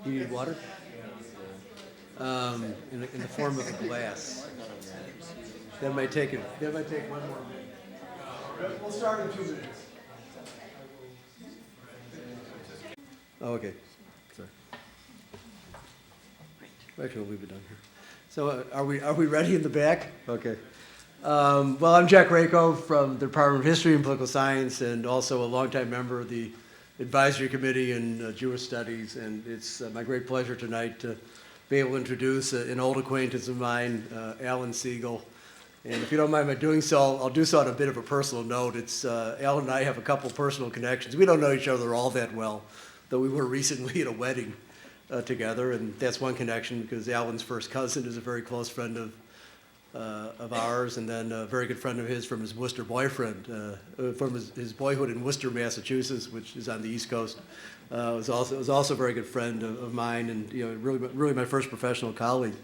You need water? In the form of a glass. That might take 1 more minute. We'll start in 2 minutes. Oh, okay. Sorry. Actually, we'll leave it down here. So are we ready in the back? Okay. Well, I'm Jack Rakove from the Department of History and Political Science, and also a longtime member of the Advisory Committee in Jewish Studies. And it's my great pleasure tonight to be able to introduce an old acquaintance of mine, Alan Segal. And if you don't mind my doing so, I'll do so on a bit of a personal note. It's Alan and I have a couple personal connections. We don't know each other all that well, though we were recently at a wedding together, and that's one connection because Alan's first cousin is a very close friend of ours, and then a very good friend of his from his Worcester boyfriend, from his boyhood in Worcester, Massachusetts, which is on the East Coast. Was also a very good friend of mine, and really my first professional colleague.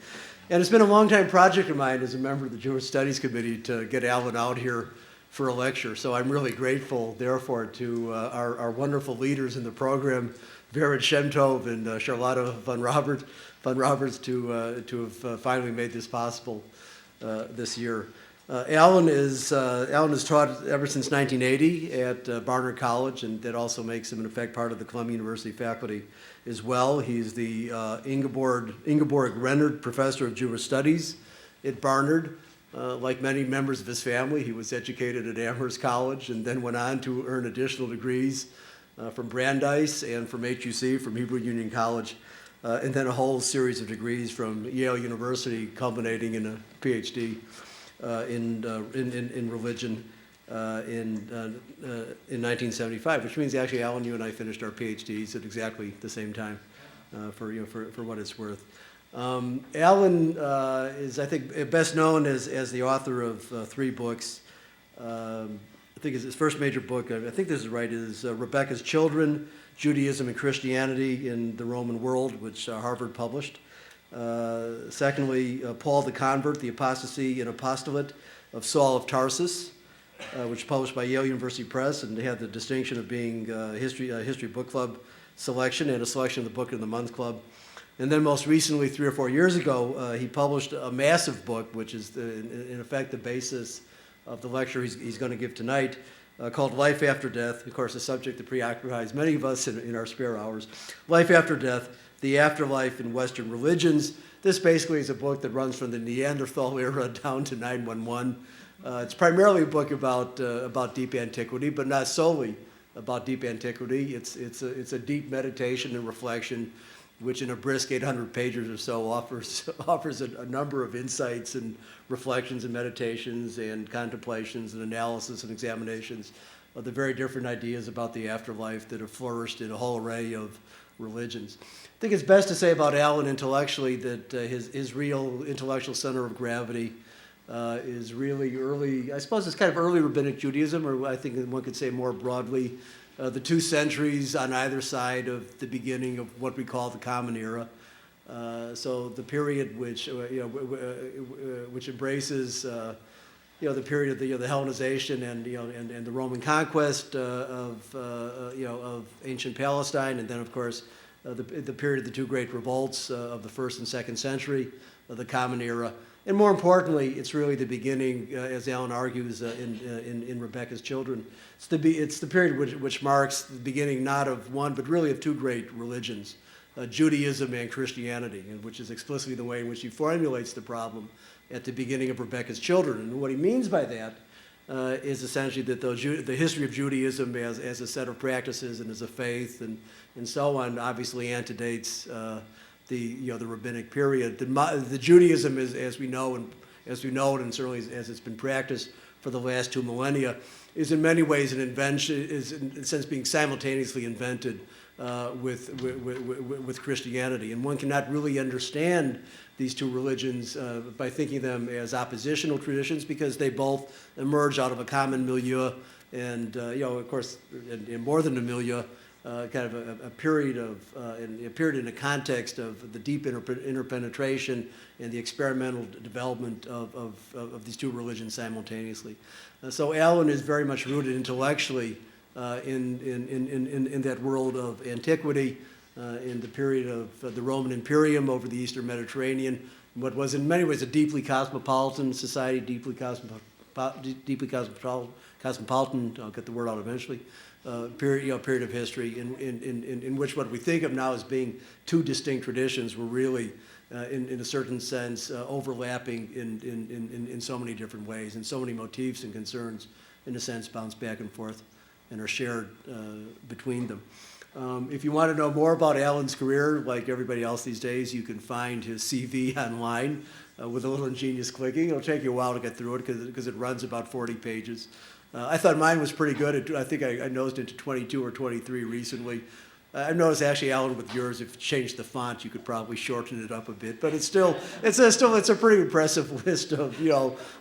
And it's been a long-time project of mine as a member of the Jewish Studies Committee to get Alan out here for a lecture. So I'm really grateful, therefore, to our wonderful leaders in the program, Vered Shem Tov and Charlotte von Roberts, to have finally made this possible this year. Alan has taught ever since 1980 at Barnard College, and that also makes him, in effect, part of the Columbia University faculty as well. He's the Ingeborg Rennert Professor of Jewish Studies at Barnard. Like many members of his family, he was educated at Amherst College and then went on to earn additional degrees from Brandeis and from HUC, from Hebrew Union College, and then a whole series of degrees from Yale University, culminating in a PhD in religion in 1975, which means actually, Alan, you and I finished our PhDs at exactly the same time, for what it's worth. Alan is, I think, best known as the author of 3 books. I think his first major book, I think this is right, is Rebecca's Children, Judaism and Christianity in the Roman World, which Harvard published. Secondly, Paul the Convert, The Apostasy and Apostolate of Saul of Tarsus, which was published by Yale University Press, and they had the distinction of being a History Book Club selection and a selection of the Book of the Month Club. And then most recently, 3 or 4 years ago, he published a massive book, which is in effect the basis of the lecture he's going to give tonight, called Life After Death. Of course, a subject that preoccupies many of us in our spare hours. Life After Death, The Afterlife in Western Religions. This basically is a book that runs from the Neanderthal era down to 911. It's primarily a book about deep antiquity, but not solely about deep antiquity. It's a deep meditation and reflection, which in a brisk 800 pages or so offers a number of insights and reflections and meditations and contemplations and analysis and examinations of the very different ideas about the afterlife that have flourished in a whole array of religions. I think it's best to say about Alan intellectually that his real intellectual center of gravity is really early, I suppose it's kind of early rabbinic Judaism, or I think one could say more broadly, the 2 centuries on either side of the beginning of what we call the Common Era. So the period which embraces the period of the Hellenization and the Roman conquest of ancient Palestine, and then of course the period of the 2 great revolts of the 1st and 2nd century of the Common Era. And more importantly, it's really the beginning, as Alan argues in Rebecca's Children. It's the period which marks the beginning not of one, but really of 2 great religions, Judaism and Christianity, and which is explicitly the way in which he formulates the problem at the beginning of Rebecca's Children. And what he means by that is essentially that the history of Judaism as a set of practices and as a faith and so on obviously antedates the rabbinic period. The Judaism is, as we know it, and certainly as it's been practiced for the last 2 millennia, is in many ways an invention, is in a sense being simultaneously invented with Christianity. And one cannot really understand these 2 religions by thinking of them as oppositional traditions, because they both emerge out of a common milieu, and of course, and more than a milieu, kind of a period in the context of the deep interpenetration and the experimental development of these two religions simultaneously. So Allen is very much rooted intellectually in that world of antiquity, in the period of the Roman Imperium over the Eastern Mediterranean, what was in many ways a deeply cosmopolitan society, deeply cosmopolitan, I'll get the word out eventually, period of history in which what we think of now as being two distinct traditions were really, in a certain sense, overlapping in so many different ways, and so many motifs and concerns, in a sense, bounce back and forth and are shared between them. If you want to know more about Allen's career, like everybody else these days, you can find his CV online with a little ingenious clicking. It'll take you a while to get through it because it runs about 40 pages. I thought mine was pretty good. I think I nosed into 22 or 23 recently. I've noticed actually, Alan, with yours, if you changed the font, you could probably shorten it up a bit. But it's a pretty impressive list of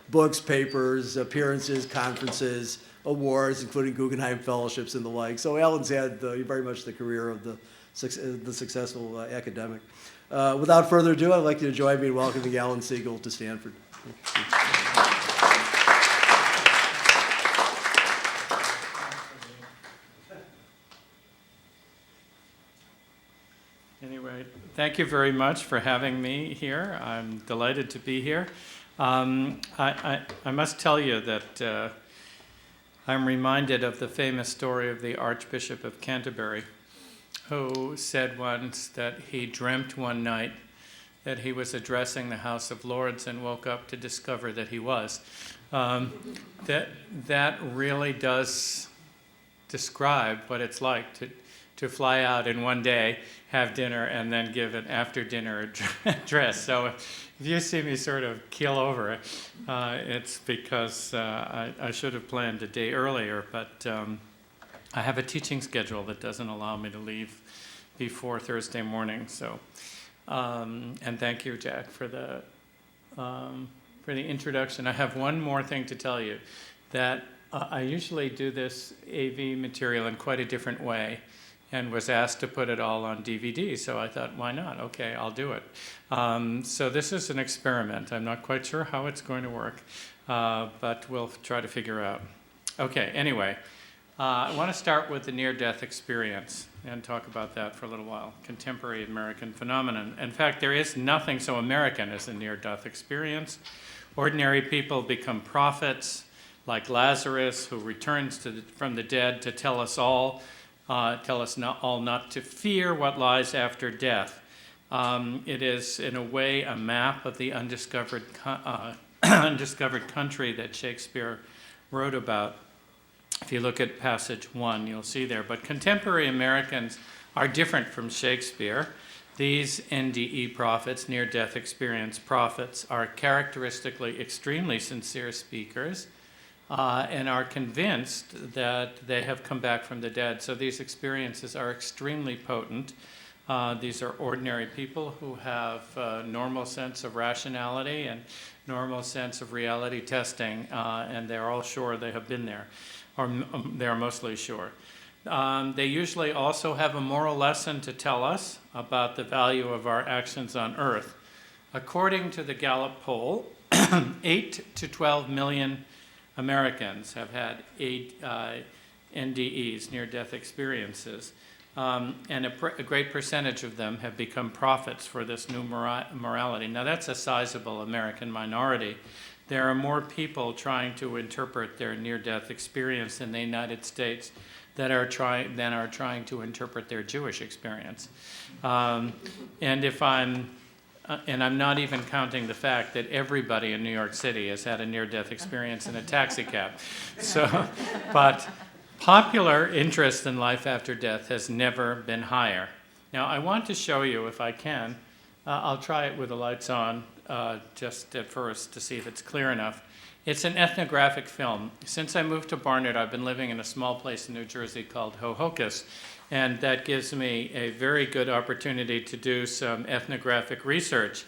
books, papers, appearances, conferences, awards, including Guggenheim fellowships and the like. So Alan's had very much the career of the successful academic. Without further ado, I'd like you to join me in welcoming Alan Segal to Stanford. Anyway, thank you very much for having me here. I'm delighted to be here. I must tell you that I'm reminded of the famous story of the Archbishop of Canterbury, who said once that he dreamt one night that he was addressing the House of Lords and woke up to discover that he was. That really does describe what it's like to fly out in one day, have dinner, and then give an after-dinner address. So if you see me sort of keel over, it's because I should have planned a day earlier, but I have a teaching schedule that doesn't allow me to leave before Thursday morning. So, and thank you, Jack, for the introduction. I have one more thing to tell you, that I usually do this AV material in quite a different way, and was asked to put it all on DVD. So I thought, why not? Okay, I'll do it. So this is an experiment. I'm not quite sure how it's going to work, but we'll try to figure out. Okay, anyway, I want to start with the near-death experience and talk about that for a little while. Contemporary American phenomenon. In fact, there is nothing so American as a near-death experience. Ordinary people become prophets, like Lazarus, who returns from the dead to tell us all not to fear what lies after death. It is, in a way, a map of the undiscovered country that Shakespeare wrote about. If you look at passage 1, you'll see there. But contemporary Americans are different from Shakespeare. These NDE prophets, near-death experience prophets, are characteristically extremely sincere speakers, and are convinced that they have come back from the dead. So these experiences are extremely potent. These are ordinary people who have a normal sense of rationality and normal sense of reality testing, and they're all sure they have been there, or they're mostly sure. They usually also have a moral lesson to tell us about the value of our actions on earth. According to the Gallup poll, 8 to 12 million Americans have had NDEs, near-death experiences, and a great percentage of them have become prophets for this new morality. Now, that's a sizable American minority. There are more people trying to interpret their near-death experience in the United States than are trying to interpret their Jewish experience. And I'm not even counting the fact that everybody in New York City has had a near-death experience in a taxi cab. So, but popular interest in life after death has never been higher. Now, I want to show you, if I can, I'll try it with the lights on just at first to see if it's clear enough. It's an ethnographic film. Since I moved to Barnard, I've been living in a small place in New Jersey called Hohokus, and that gives me a very good opportunity to do some ethnographic research.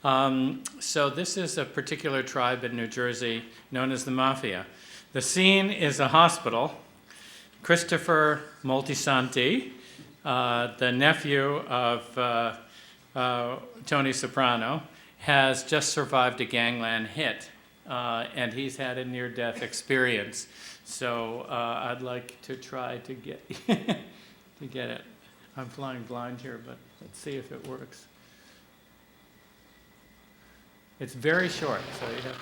So this is a particular tribe in New Jersey known as the Mafia. The scene is a hospital. Christopher Moltisanti the nephew of Tony Soprano, has just survived a gangland hit, and he's had a near-death experience. So I'd like to try to get to get it. I'm flying blind here, but let's see if it works. It's very short, so you have to.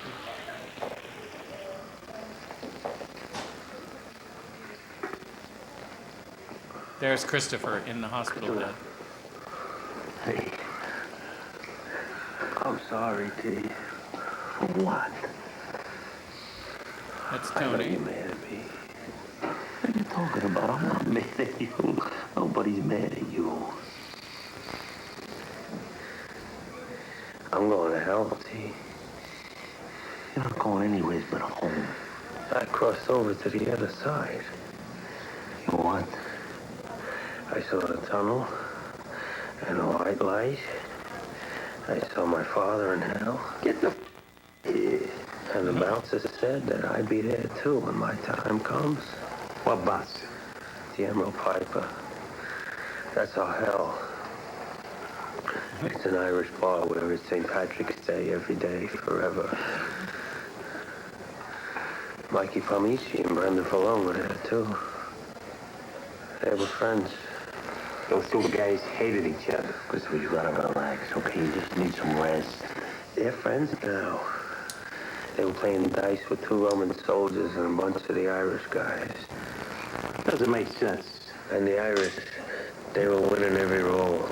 There's Christopher in the hospital bed. Hey, I'm sorry, T. For what? That's I know Tony. you're mad at me. What are you talking about? I'm not mad at you. Nobody's mad at you. I'm going to hell, T. You're not going anyways but home. I crossed over to the other side. You what? I saw the tunnel and the white light. I saw my father in hell. Get the here. And the bouncer said that I'd be there too when my time comes. What bouncer? The Emerald Piper. That's our hell. It's an Irish bar where it's St. Patrick's Day every day, forever. Mikey Palmici and Brenda Falone were there too. They were friends. Those two guys hated each other. Christopher, you gotta relax, okay? You just need some rest. They're friends now. They were playing dice with 2 Roman soldiers and a bunch of the Irish guys. Doesn't make sense. And the Irish, they were winning every roll.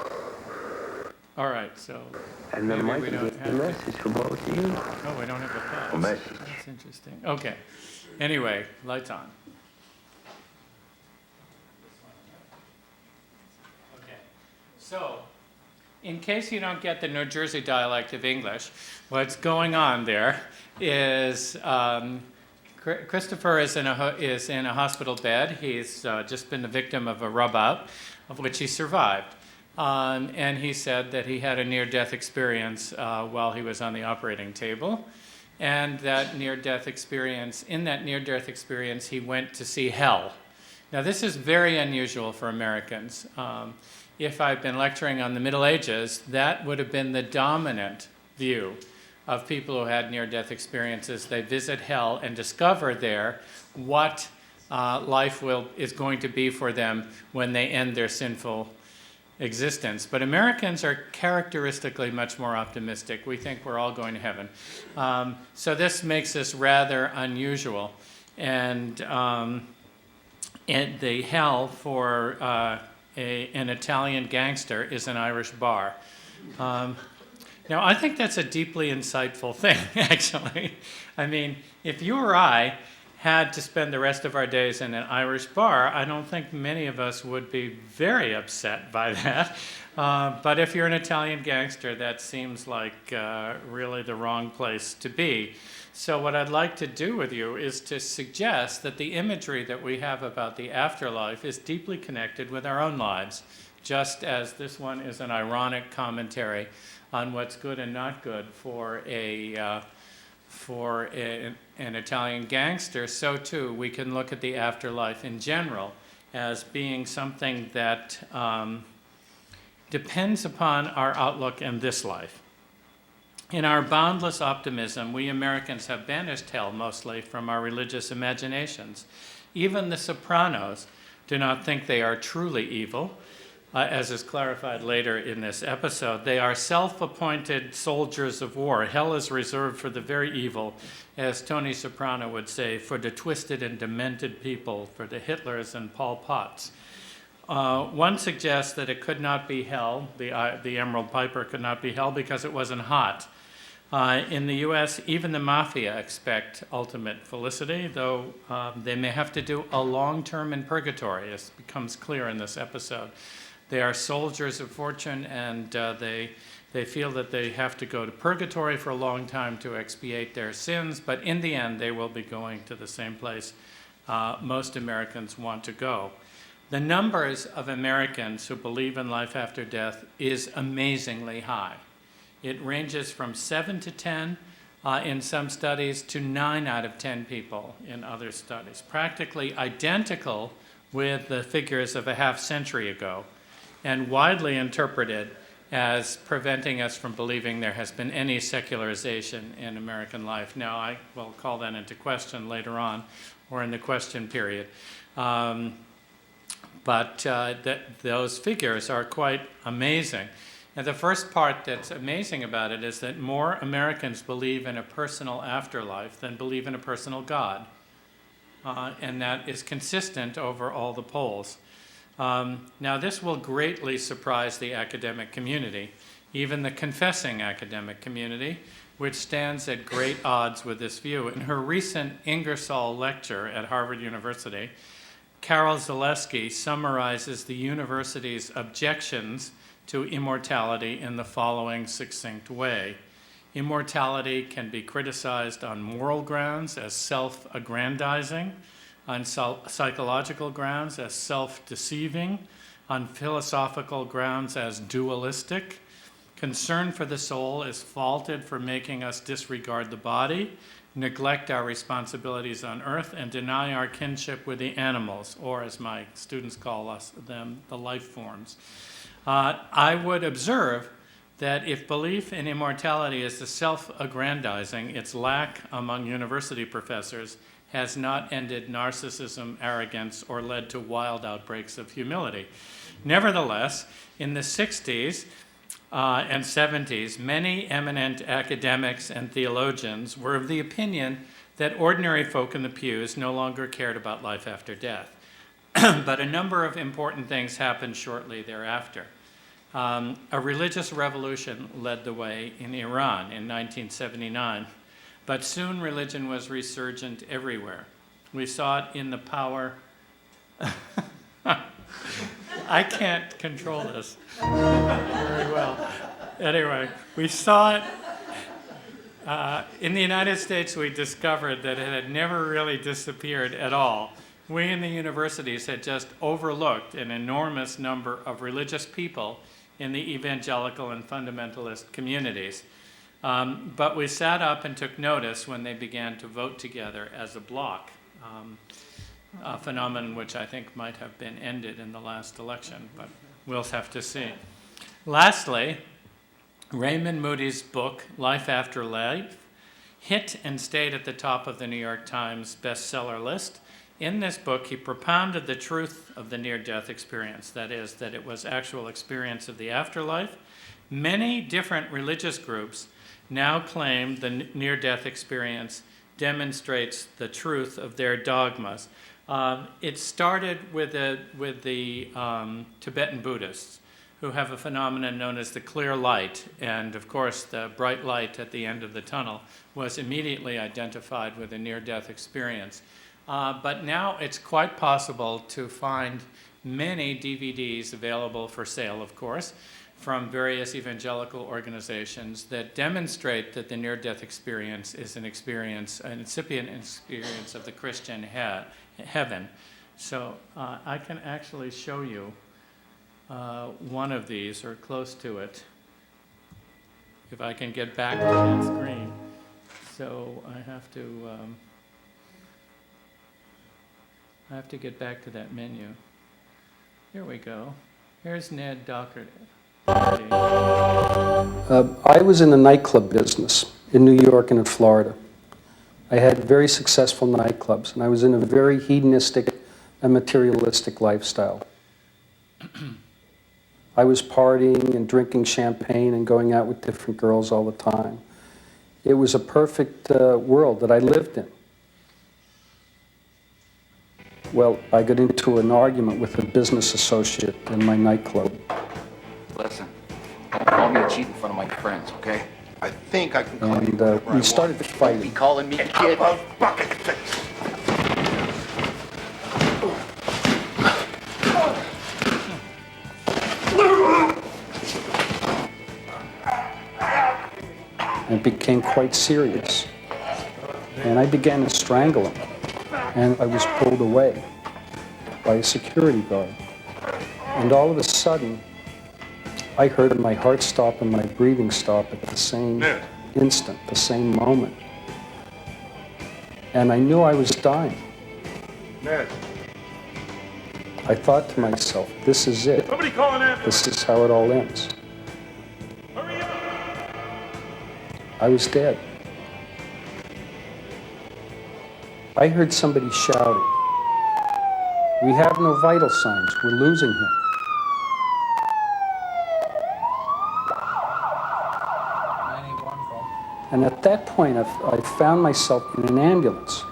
All right, so And then maybe Mikey we don't gave have a to. message for both of you. Oh, we don't have a pause. A message. That's interesting. Okay. Anyway, lights on. Okay. So, in case you don't get the New Jersey dialect of English, what's going on there is Christopher is in a hospital bed. He's just been the victim of a rub-out, of which he survived. And he said that he had a near-death experience while he was on the operating table. And that near-death experience, in that near-death experience, he went to see hell. Now, this is very unusual for Americans. If I've been lecturing on the Middle Ages, that would have been the dominant view of people who had near-death experiences. They visit hell and discover there what life is going to be for them when they end their sinful existence. But Americans are characteristically much more optimistic. We think we're all going to heaven. So this makes this rather unusual. And the hell for an Italian gangster is an Irish bar. Now, I think that's a deeply insightful thing, actually. I mean, if you or I had to spend the rest of our days in an Irish bar, I don't think many of us would be very upset by that. But if you're an Italian gangster, that seems like really the wrong place to be. So what I'd like to do with you is to suggest that the imagery that we have about the afterlife is deeply connected with our own lives, just as this one is an ironic commentary on what's good and not good for an Italian gangster. So too, we can look at the afterlife in general as being something that depends upon our outlook in this life. In our boundless optimism, we Americans have banished hell mostly from our religious imaginations. Even the Sopranos do not think they are truly evil. As is clarified later in this episode, they are self-appointed soldiers of war. Hell is reserved for the very evil, as Tony Soprano would say, for the twisted and demented people, for the Hitlers and Pol Pots. One suggests that it could not be hell, the Emerald Piper could not be hell because it wasn't hot. In the U.S., even the mafia expect ultimate felicity, though they may have to do a long term in purgatory, as becomes clear in this episode. They are soldiers of fortune, and they feel that they have to go to purgatory for a long time to expiate their sins, but in the end, they will be going to the same place most Americans want to go. The numbers of Americans who believe in life after death is amazingly high. It ranges from 7 to 10 in some studies to 9 out of 10 people in other studies, practically identical with the figures of a half century ago, and widely interpreted as preventing us from believing there has been any secularization in American life. Now, I will call that into question later on, or in the question period. But those figures are quite amazing. And the first part that's amazing about it is that more Americans believe in a personal afterlife than believe in a personal God. And that is consistent over all the polls. Now, this will greatly surprise the academic community, even the confessing academic community, which stands at great odds with this view. In her recent Ingersoll lecture at Harvard University, Carol Zaleski summarizes the university's objections to immortality in the following succinct way. Immortality can be criticized on moral grounds as self-aggrandizing, on psychological grounds as self-deceiving, on philosophical grounds as dualistic. Concern for the soul is faulted for making us disregard the body, neglect our responsibilities on earth, and deny our kinship with the animals, or as my students call them, the life forms. I would observe that if belief in immortality is the self-aggrandizing, its lack among university professors has not ended narcissism, arrogance, or led to wild outbreaks of humility. Nevertheless, in the 60s and 70s, many eminent academics and theologians were of the opinion that ordinary folk in the pews no longer cared about life after death. But a number of important things happened shortly thereafter. A religious revolution led the way in Iran in 1979, but soon religion was resurgent everywhere. We saw it in the power. I can't control this very well. Anyway, we saw it in the United States. We discovered that it had never really disappeared at all. We in the universities had just overlooked an enormous number of religious people in the evangelical and fundamentalist communities. But we sat up and took notice when they began to vote together as a bloc, a phenomenon which I think might have been ended in the last election, but we'll have to see. Lastly, Raymond Moody's book, Life After Life, hit and stayed at the top of the New York Times bestseller list. In this book, he propounded the truth of the near-death experience, that is, that it was actual experience of the afterlife. Many different religious groups now claim the near-death experience demonstrates the truth of their dogmas. It started with the Tibetan Buddhists, who have a phenomenon known as the clear light, and of course the bright light at the end of the tunnel was immediately identified with a near-death experience. But now it's quite possible to find many DVDs available for sale, of course, from various evangelical organizations that demonstrate that the near-death experience is an incipient experience of the Christian heaven. So I can actually show you one of these, or close to it, if I can get back to that screen. So I have to get back to that menu. Here we go. Here's Ned Doherty. I was in the nightclub business in New York and in Florida. I had very successful nightclubs, and I was in a very hedonistic and materialistic lifestyle. I was partying and drinking champagne and going out with different girls all the time. It was a perfect world that I lived in. Well, I got into an argument with a business associate in my nightclub. Listen, don't call me a cheat in front of my friends, okay? I think I can call you And whatever I we want. started Be fighting. calling me a kid. I love bucket fix. And it became quite serious. And I began to strangle him. And I was pulled away by a security guard. And all of a sudden, I heard my heart stop and my breathing stop at the same instant, the same moment. And I knew I was dying. Ned. I thought to myself, this is it. This is how it all ends. I was dead. I heard somebody shouting, "We have no vital signs. We're losing him." And at that point, I found myself in an ambulance.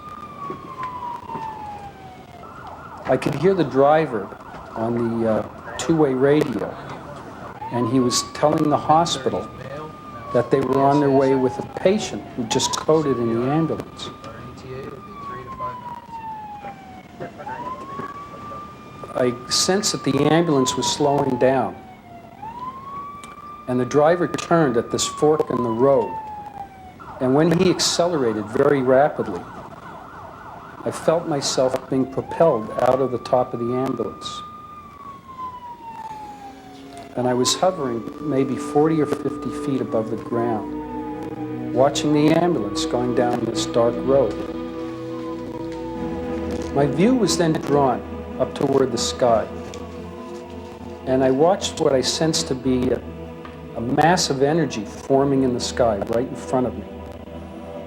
I could hear the driver on the two-way radio, and he was telling the hospital that they were on their way with a patient who just coded in the ambulance. I sensed that the ambulance was slowing down, and the driver turned at this fork in the road. And when he accelerated very rapidly, I felt myself being propelled out of the top of the ambulance. And I was hovering maybe 40 or 50 feet above the ground, watching the ambulance going down this dark road. My view was then drawn up toward the sky, and I watched what I sensed to be a mass of energy forming in the sky right in front of me,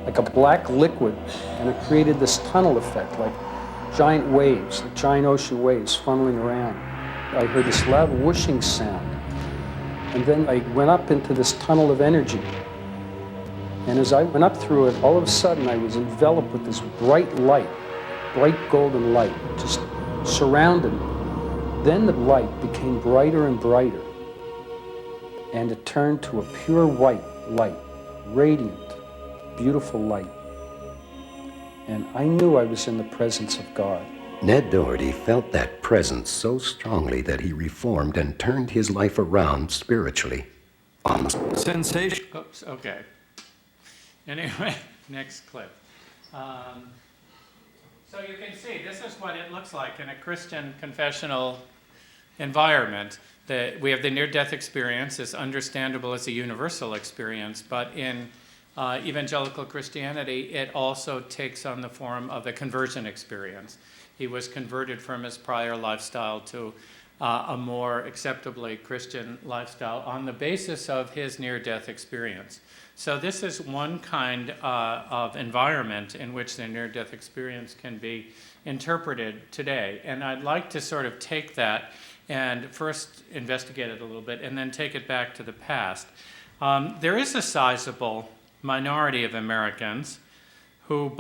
like a black liquid, and it created this tunnel effect, like giant waves, like giant ocean waves funneling around. I heard this loud whooshing sound, and then I went up into this tunnel of energy. And as I went up through it, all of a sudden I was enveloped with this bright light, bright golden light, just surrounded me. Then the light became brighter and brighter, and it turned to a pure white light, radiant, beautiful light. And I knew I was in the presence of God. Ned Doherty felt that presence so strongly that he reformed and turned his life around spiritually. On Sensation. Oops, okay. Anyway, next clip. So you can see, this is what it looks like in a Christian confessional environment. We have the near-death experience, as understandable as a universal experience, but in evangelical Christianity, it also takes on the form of a conversion experience. He was converted from his prior lifestyle to a more acceptably Christian lifestyle on the basis of his near-death experience. So this is one kind of environment in which the near-death experience can be interpreted today. And I'd like to sort of take that and first investigate it a little bit and then take it back to the past. There is a sizable minority of Americans who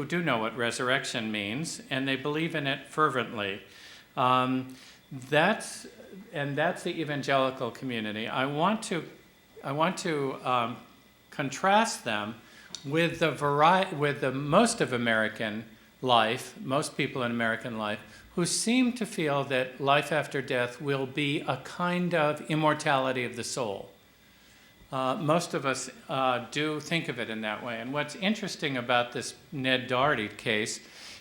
do know what resurrection means, and they believe in it fervently. That's the evangelical community. I want to contrast them with the most of American life, most people in American life, who seem to feel that life after death will be a kind of immortality of the soul. Most of us do think of it in that way. And what's interesting about this Ned Doherty case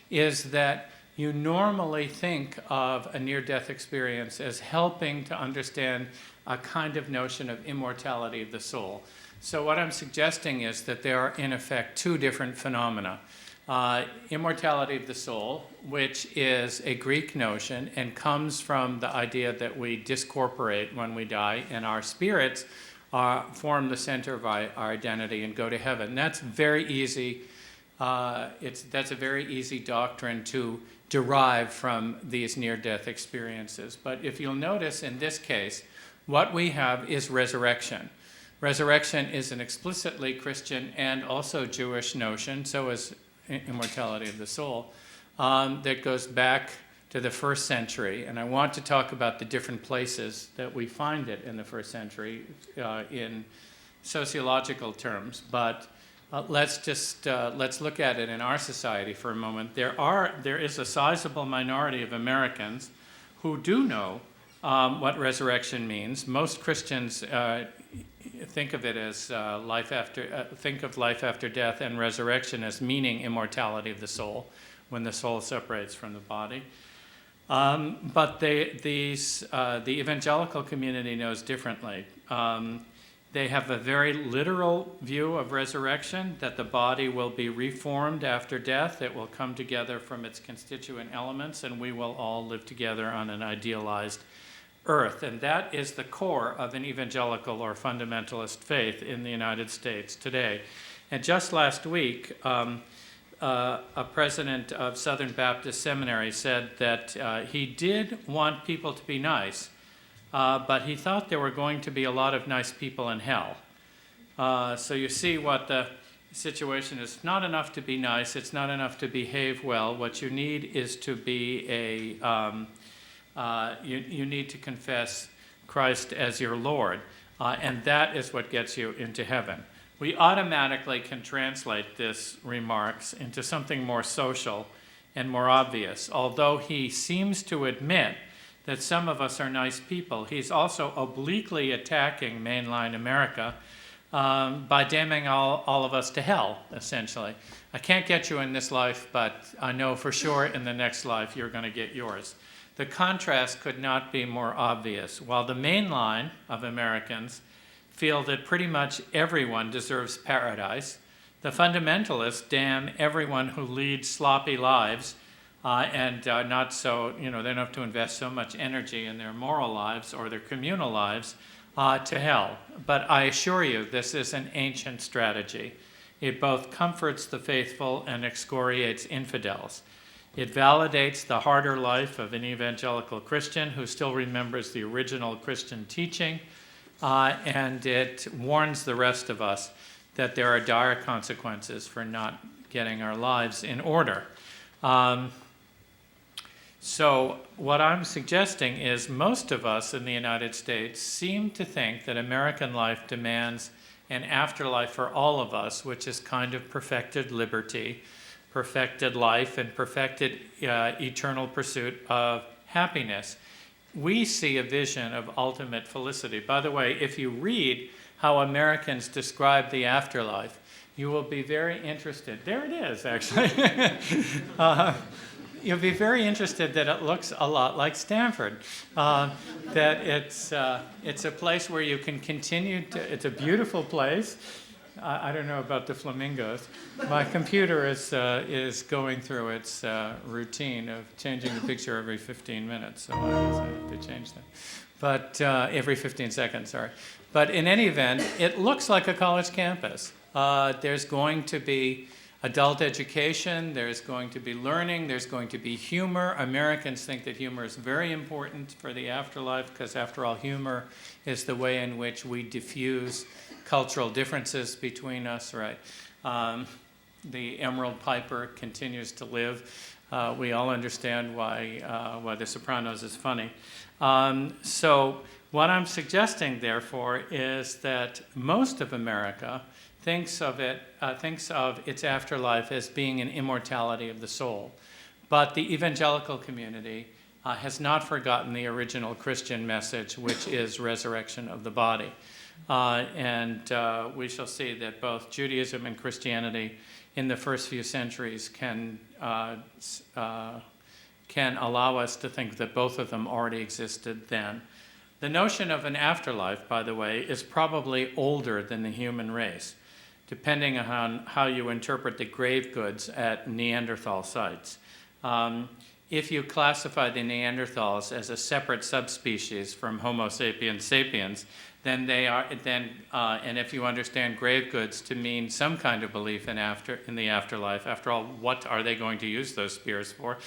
is that you normally think of a near-death experience as helping to understand a kind of notion of immortality of the soul. So what I'm suggesting is that there are, in effect, two different phenomena. Immortality of the soul, which is a Greek notion and comes from the idea that we discorporate when we die, and our spirits form the center of our identity and go to heaven. That's very easy. That's a very easy doctrine to derive from these near-death experiences. But if you'll notice in this case, what we have is resurrection. Resurrection is an explicitly Christian and also Jewish notion, so is immortality of the soul, that goes back to the first century. And I want to talk about the different places that we find it in the first century in sociological terms. But let's look at it in our society for a moment. There is a sizable minority of Americans who do know what resurrection means. Most Christians think of it as think of life after death and resurrection as meaning immortality of the soul, when the soul separates from the body. But the evangelical community knows differently. They have a very literal view of resurrection, that the body will be reformed after death. It will come together from its constituent elements, and we will all live together on an idealized earth. And that is the core of an evangelical or fundamentalist faith in the United States today. And just last week, a president of Southern Baptist Seminary said that he did want people to be nice, but he thought there were going to be a lot of nice people in hell. So you see what the situation is. It's not enough to be nice. It's not enough to behave well. What you need is to be you need to confess Christ as your Lord, and that is what gets you into heaven. We automatically can translate this remarks into something more social and more obvious. Although he seems to admit that some of us are nice people, he's also obliquely attacking mainline America by damning all of us to hell, essentially. I can't get you in this life, but I know for sure in the next life you're going to get yours. The contrast could not be more obvious. While the mainline of Americans feel that pretty much everyone deserves paradise, the fundamentalists damn everyone who leads sloppy lives and not so, they don't have to invest so much energy in their moral lives or their communal lives to hell. But I assure you, this is an ancient strategy. It both comforts the faithful and excoriates infidels. It validates the harder life of an evangelical Christian who still remembers the original Christian teaching, and it warns the rest of us that there are dire consequences for not getting our lives in order. So what I'm suggesting is most of us in the United States seem to think that American life demands an afterlife for all of us, which is kind of perfected liberty, perfected life, and perfected eternal pursuit of happiness. We see a vision of ultimate felicity. By the way, if you read how Americans describe the afterlife, you will be very interested. There it is, actually. You'll be very interested that it looks a lot like Stanford. That it's a place where you can continue to, it's a beautiful place. I don't know about the flamingos. My computer is going through its routine of changing the picture every 15 minutes, so I guess I have to change that. But every 15 seconds, sorry. But in any event, it looks like a college campus. There's going to be adult education, there's going to be learning, there's going to be humor. Americans think that humor is very important for the afterlife because, after all, humor is the way in which we diffuse cultural differences between us, right? The Emerald Piper continues to live. We all understand why The Sopranos is funny. So what I'm suggesting, therefore, is that most of America thinks of its afterlife as being an immortality of the soul. But the evangelical community has not forgotten the original Christian message, which is resurrection of the body. And we shall see that both Judaism and Christianity in the first few centuries can allow us to think that both of them already existed then. The notion of an afterlife, by the way, is probably older than the human race, depending on how you interpret the grave goods at Neanderthal sites. If you classify the Neanderthals as a separate subspecies from Homo sapiens sapiens, then they are and if you understand grave goods to mean some kind of belief in the afterlife, after all, what are they going to use those spears for?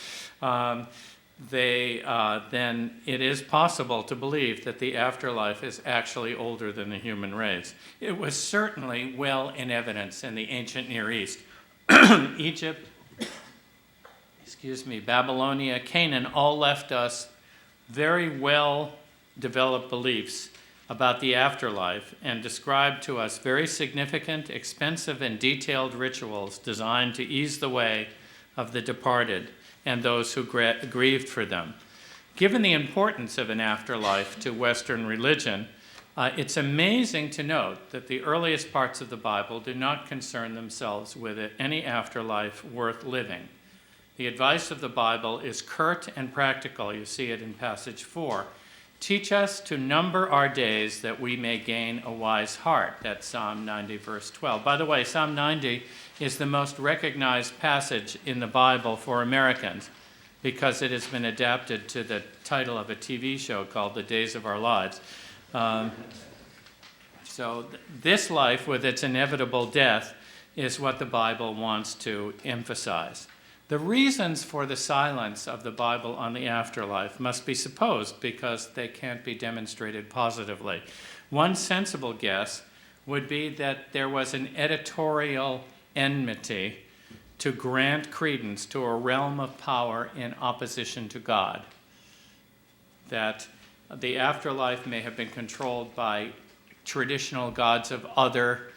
Then it is possible to believe that the afterlife is actually older than the human race. It was certainly well in evidence in the ancient Near East. Egypt, Babylonia, Canaan all left us very well developed beliefs about the afterlife and described to us very significant, expensive, and detailed rituals designed to ease the way of the departed and those who grieved for them. Given the importance of an afterlife to Western religion, it's amazing to note that the earliest parts of the Bible do not concern themselves with any afterlife worth living. The advice of the Bible is curt and practical. You see it in passage 4. Teach us to number our days that we may gain a wise heart. That's Psalm 90, verse 12. By the way, Psalm 90 is the most recognized passage in the Bible for Americans because it has been adapted to the title of a TV show called The Days of Our Lives. So this life with its inevitable death is what the Bible wants to emphasize. The reasons for the silence of the Bible on the afterlife must be supposed because they can't be demonstrated positively. One sensible guess would be that there was an editorial enmity to grant credence to a realm of power in opposition to God. That the afterlife may have been controlled by traditional gods of other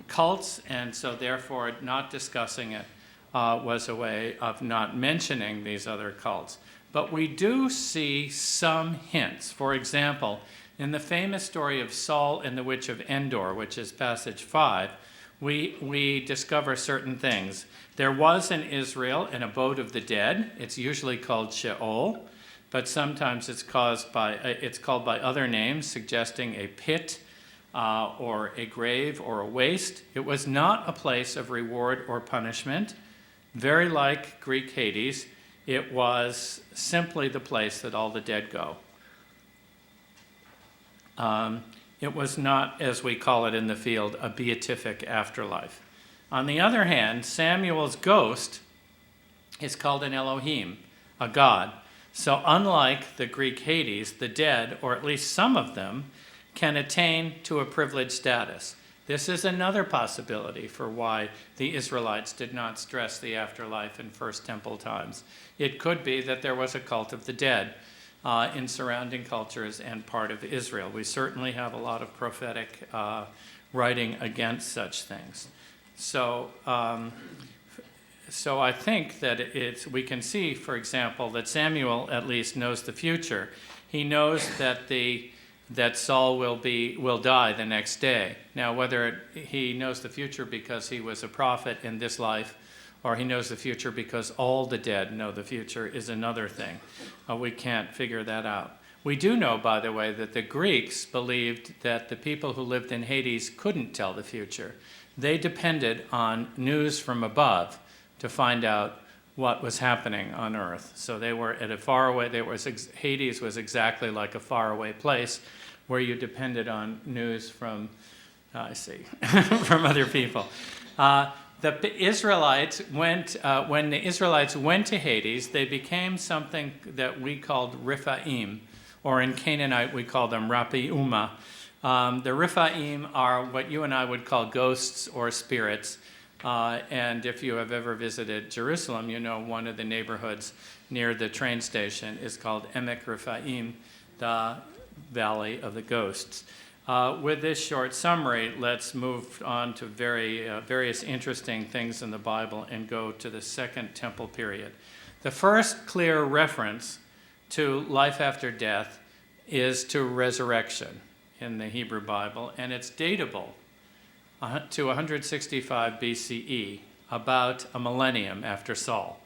cults, and so therefore not discussing it was a way of not mentioning these other cults. But we do see some hints. For example, in the famous story of Saul and the Witch of Endor, which is passage 5, we discover certain things. There was in Israel an abode of the dead. It's usually called Sheol, but sometimes it's called by other names, suggesting a pit or a grave or a waste. It was not a place of reward or punishment. Very like Greek Hades, it was simply the place that all the dead go. It was not, as we call it in the field, a beatific afterlife. On the other hand, Samuel's ghost is called an Elohim, a god. So unlike the Greek Hades, the dead, or at least some of them, can attain to a privileged status. This is another possibility for why the Israelites did not stress the afterlife in First Temple times. It could be that there was a cult of the dead in surrounding cultures and part of Israel. We certainly have a lot of prophetic writing against such things. So I think that we can see, for example, that Samuel at least knows the future. He knows that Saul will die the next day. Now, whether he knows the future because he was a prophet in this life, or he knows the future because all the dead know the future, is another thing. We can't figure that out. We do know, by the way, that the Greeks believed that the people who lived in Hades couldn't tell the future. They depended on news from above to find out what was happening on earth. So they were at a faraway, Hades was exactly like a faraway place where you depended on news from, from other people. The Israelites went, when the Israelites went to Hades, they became something that we called Rephaim, or in Canaanite we call them Rapiuma. The Rephaim are what you and I would call ghosts or spirits. And if you have ever visited Jerusalem, you know one of the neighborhoods near the train station is called Emek Rephaim, the Valley of the Ghosts. With this short summary, let's move on to various interesting things in the Bible and go to the Second Temple period. The first clear reference to life after death is to resurrection in the Hebrew Bible, and it's datable to 165 BCE, about a millennium after Saul,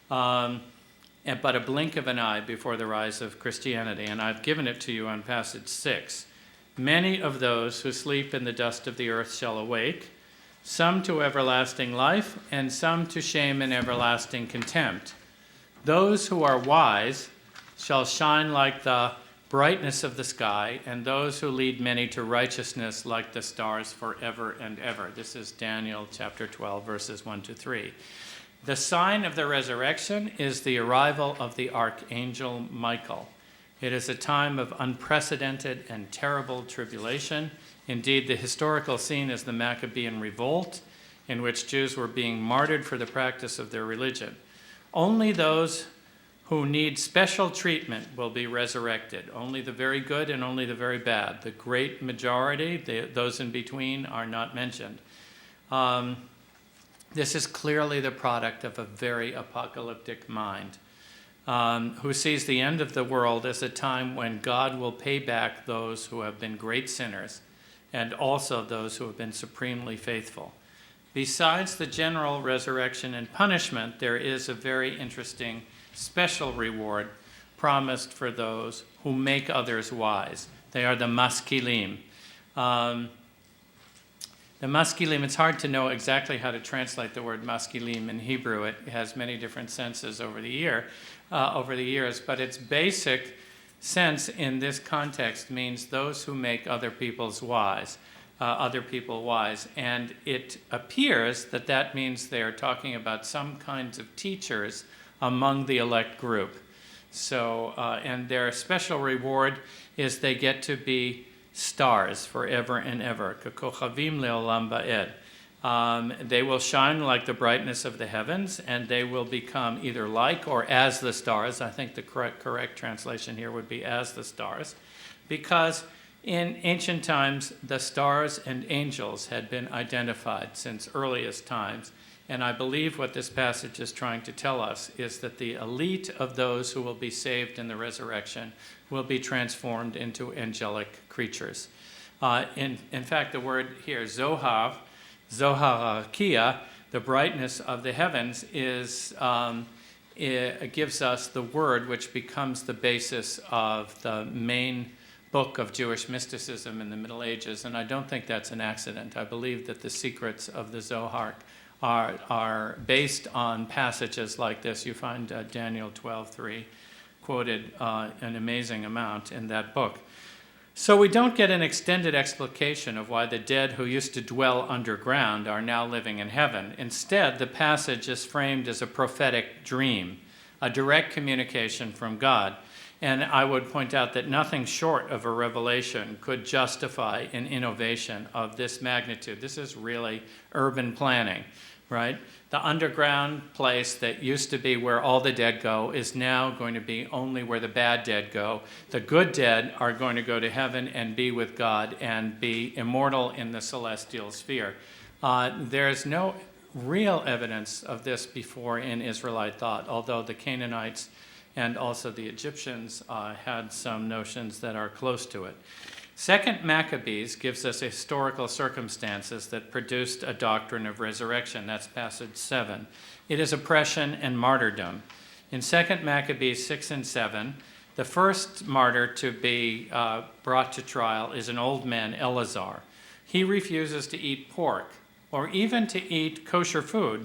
but a blink of an eye before the rise of Christianity. And I've given it to you on passage 6. Many of those who sleep in the dust of the earth shall awake, some to everlasting life, and some to shame and everlasting contempt. Those who are wise shall shine like the brightness of the sky, and those who lead many to righteousness like the stars forever and ever. This is Daniel chapter 12, verses 1 to 3. The sign of the resurrection is the arrival of the archangel Michael. It is a time of unprecedented and terrible tribulation. Indeed, the historical scene is the Maccabean revolt, in which Jews were being martyred for the practice of their religion. Only those who need special treatment will be resurrected. Only the very good and only the very bad. The great majority, those in between, are not mentioned. This is clearly the product of a very apocalyptic mind, who sees the end of the world as a time when God will pay back those who have been great sinners and also those who have been supremely faithful. Besides the general resurrection and punishment, there is a very interesting special reward promised for those who make others wise. They are the maskilim. The maskilim, it's hard to know exactly how to translate the word maskilim in Hebrew. It has many different senses over the years, but its basic sense in this context means those who make other people wise. And it appears that that means they are talking about some kinds of teachers among the elect group. So, and their special reward is they get to be stars forever and ever. Kekochavim leolam ba'ed. They will shine like the brightness of the heavens, and they will become either like or as the stars. I think the correct translation here would be as the stars, because in ancient times, the stars and angels had been identified since earliest times. And I believe what this passage is trying to tell us is that the elite of those who will be saved in the resurrection will be transformed into angelic creatures. In fact, the word here, Zohar, Zoharakia, the brightness of the heavens, it gives us the word which becomes the basis of the main book of Jewish mysticism in the Middle Ages, and I don't think that's an accident. I believe that the secrets of the Zohar are based on passages like this. You find Daniel 12:3 quoted an amazing amount in that book. So we don't get an extended explication of why the dead who used to dwell underground are now living in heaven. Instead, the passage is framed as a prophetic dream, a direct communication from God. And I would point out that nothing short of a revelation could justify an innovation of this magnitude. This is really urban planning, right? The underground place that used to be where all the dead go is now going to be only where the bad dead go. The good dead are going to go to heaven and be with God and be immortal in the celestial sphere. There's no real evidence of this before in Israelite thought, although the Canaanites and also the Egyptians had some notions that are close to it. Second Maccabees gives us historical circumstances that produced a doctrine of resurrection. That's passage 7. It is oppression and martyrdom. In Second Maccabees 6 and 7, the first martyr to be brought to trial is an old man, Eleazar. He refuses to eat pork or even to eat kosher food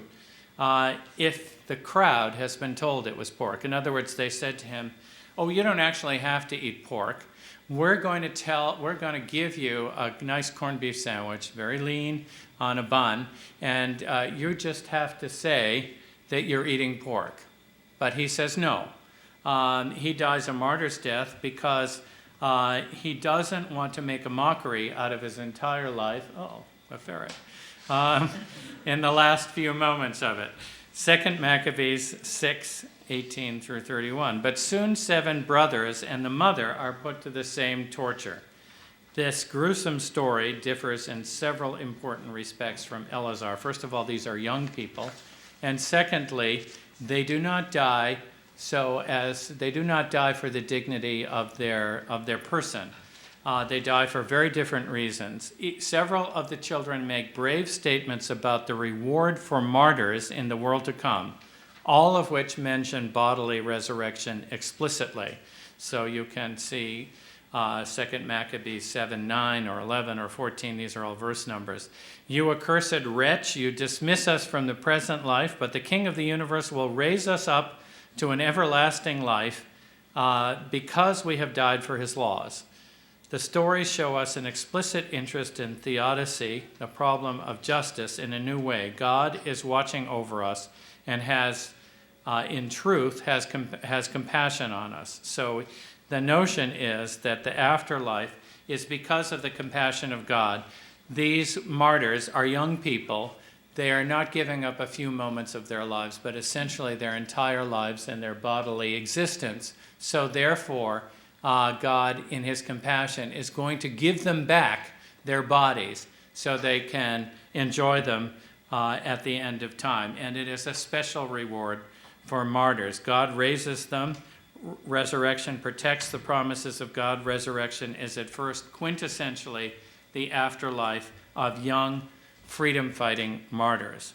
if the crowd has been told it was pork. In other words, they said to him, "Oh, you don't actually have to eat pork. We're going to give you a nice corned beef sandwich, very lean, on a bun, and you just have to say that you're eating pork." But he says no. He dies a martyr's death because he doesn't want to make a mockery out of his entire life. Oh, a ferret. In the last few moments of it. 2 Maccabees 6:18 through 31. But soon 7 brothers and the mother are put to the same torture. This gruesome story differs in several important respects from Eleazar. First of all, these are young people. And secondly, they do not die for the dignity of their person. They die for very different reasons. Several of the children make brave statements about the reward for martyrs in the world to come, all of which mention bodily resurrection explicitly. So you can see 2 Maccabees 7:9 or 11 or 14. These are all verse numbers. "You accursed wretch, you dismiss us from the present life, but the King of the universe will raise us up to an everlasting life because we have died for his laws." The stories show us an explicit interest in theodicy, the problem of justice, in a new way. God is watching over us and has, in truth, has compassion on us. So the notion is that the afterlife is because of the compassion of God. These martyrs are young people. They are not giving up a few moments of their lives, but essentially their entire lives and their bodily existence. So therefore, God, in his compassion, is going to give them back their bodies so they can enjoy them at the end of time. And it is a special reward for martyrs. God raises them. Resurrection protects the promises of God. Resurrection is at first quintessentially the afterlife of young freedom-fighting martyrs.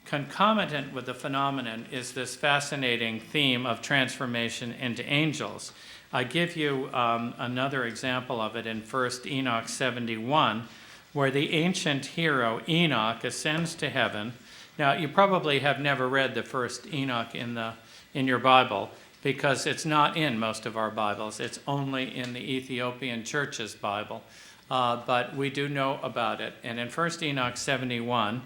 concomitant with the phenomenon is this fascinating theme of transformation into angels. I give you another example of it in 1 Enoch 71, where the ancient hero Enoch ascends to heaven. Now, you probably have never read the first Enoch in your Bible, because it's not in most of our Bibles. It's only in the Ethiopian Church's Bible. But we do know about it. And in 1 Enoch 71,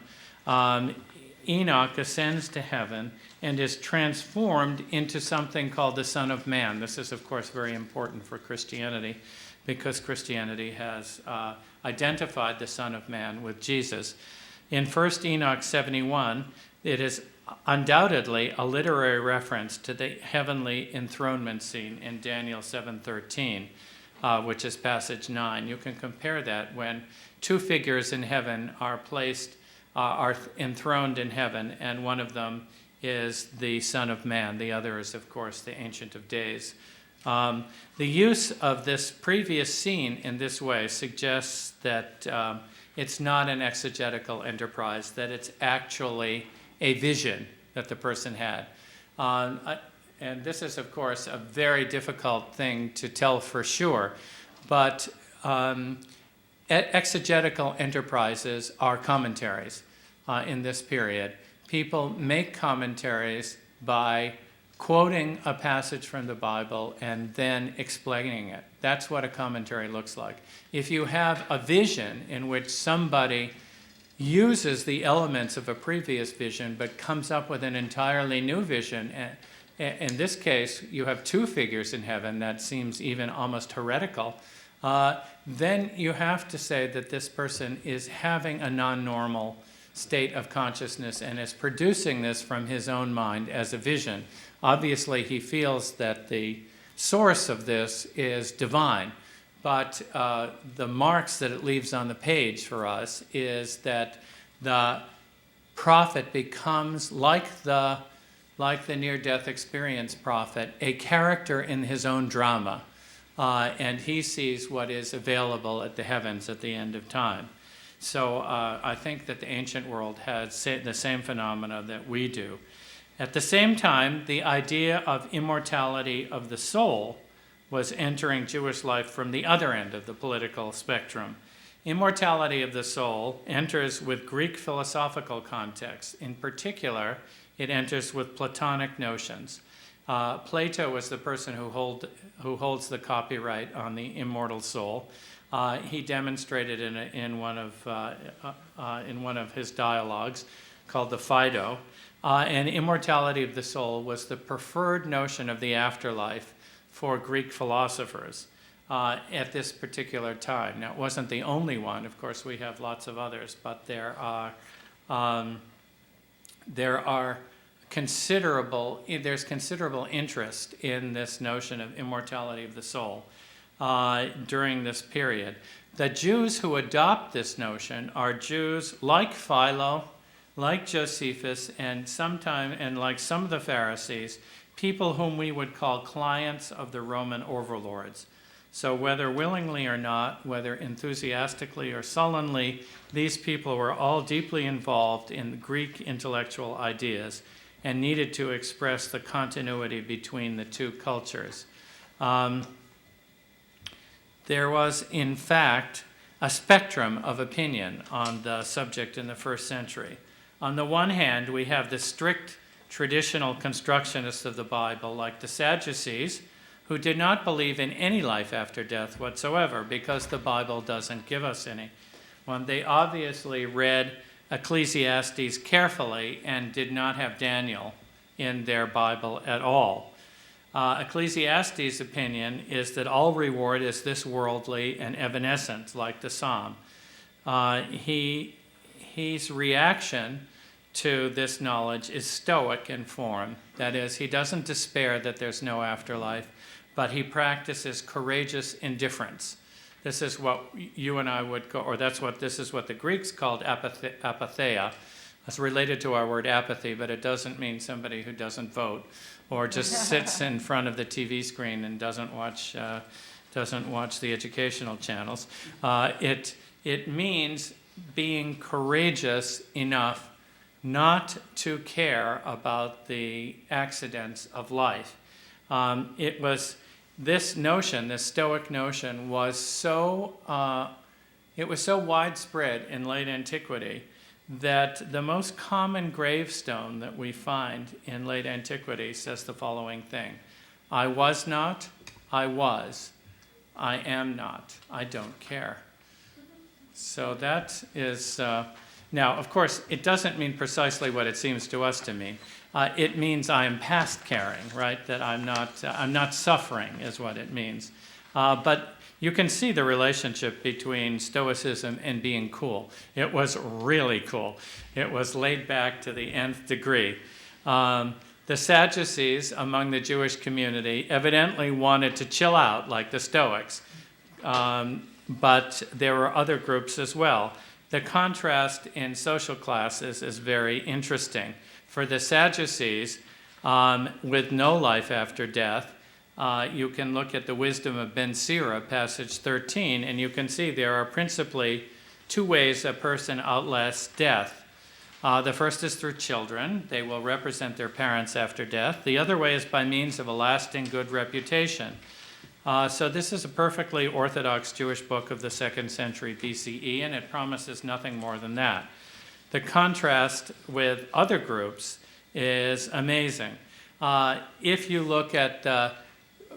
Enoch ascends to heaven and is transformed into something called the Son of Man. This is, of course, very important for Christianity, because Christianity has identified the Son of Man with Jesus. In 1 Enoch 71, it is undoubtedly a literary reference to the heavenly enthronement scene in Daniel 7:13, which is passage 9. You can compare that when two figures in heaven are enthroned in heaven, and one of them is the Son of Man. The other is, of course, the Ancient of Days. The use of this previous scene in this way suggests that it's not an exegetical enterprise, that it's actually a vision that the person had. And this is, of course, a very difficult thing to tell for sure, but exegetical enterprises are commentaries in this period. People make commentaries by quoting a passage from the Bible and then explaining it. That's what a commentary looks like. If you have a vision in which somebody uses the elements of a previous vision but comes up with an entirely new vision, in this case you have two figures in heaven, that seems even almost heretical, then you have to say that this person is having a non-normal state of consciousness and is producing this from his own mind as a vision. Obviously, he feels that the source of this is divine, but the marks that it leaves on the page for us is that the prophet becomes, like the near-death experience prophet, a character in his own drama, and he sees what is available at the heavens at the end of time. So I think that the ancient world had the same phenomena that we do. At the same time, the idea of immortality of the soul was entering Jewish life from the other end of the political spectrum. Immortality of the soul enters with Greek philosophical context. In particular, it enters with Platonic notions. Plato was the person who holds the copyright on the immortal soul. He demonstrated in one of his dialogues called the Phaedo. And immortality of the soul was the preferred notion of the afterlife for Greek philosophers at this particular time. Now, it wasn't the only one. Of course, we have lots of others, but there's considerable interest in this notion of immortality of the soul during this period. The Jews who adopt this notion are Jews like Philo, like Josephus, and like some of the Pharisees, people whom we would call clients of the Roman overlords. So whether willingly or not, whether enthusiastically or sullenly, these people were all deeply involved in Greek intellectual ideas and needed to express the continuity between the two cultures. There was, in fact, a spectrum of opinion on the subject in the first century. On the one hand, we have the strict traditional constructionists of the Bible, like the Sadducees, who did not believe in any life after death whatsoever, because the Bible doesn't give us any. When they obviously read Ecclesiastes carefully and did not have Daniel in their Bible at all. Ecclesiastes' opinion is that all reward is this worldly and evanescent, like the Psalm. His reaction to this knowledge is stoic in form. That is, he doesn't despair that there's no afterlife, but he practices courageous indifference. This is what you and I would call, or this is what the Greeks called apatheia. It's related to our word apathy, but it doesn't mean somebody who doesn't vote or just sits in front of the TV screen and doesn't watch the educational channels. It means being courageous enough not to care about the accidents of life. It was this notion, this Stoic notion, was so widespread in late antiquity that the most common gravestone that we find in late antiquity says the following thing: I was not, I was, I am not, I don't care. So that is, now of course it doesn't mean precisely what it seems to us to mean. It means I am past caring, right? That I'm not suffering is what it means. But you can see the relationship between Stoicism and being cool. It was really cool. It was laid back to the nth degree. The Sadducees among the Jewish community evidently wanted to chill out like the Stoics, but there were other groups as well. The contrast in social classes is very interesting. For the Sadducees, with no life after death, you can look at the Wisdom of Ben Sira, passage 13, and you can see there are principally two ways a person outlasts death. The first is through children. They will represent their parents after death. The other way is by means of a lasting good reputation. So this is a perfectly orthodox Jewish book of the 2nd century BCE, and it promises nothing more than that. The contrast with other groups is amazing. If you look at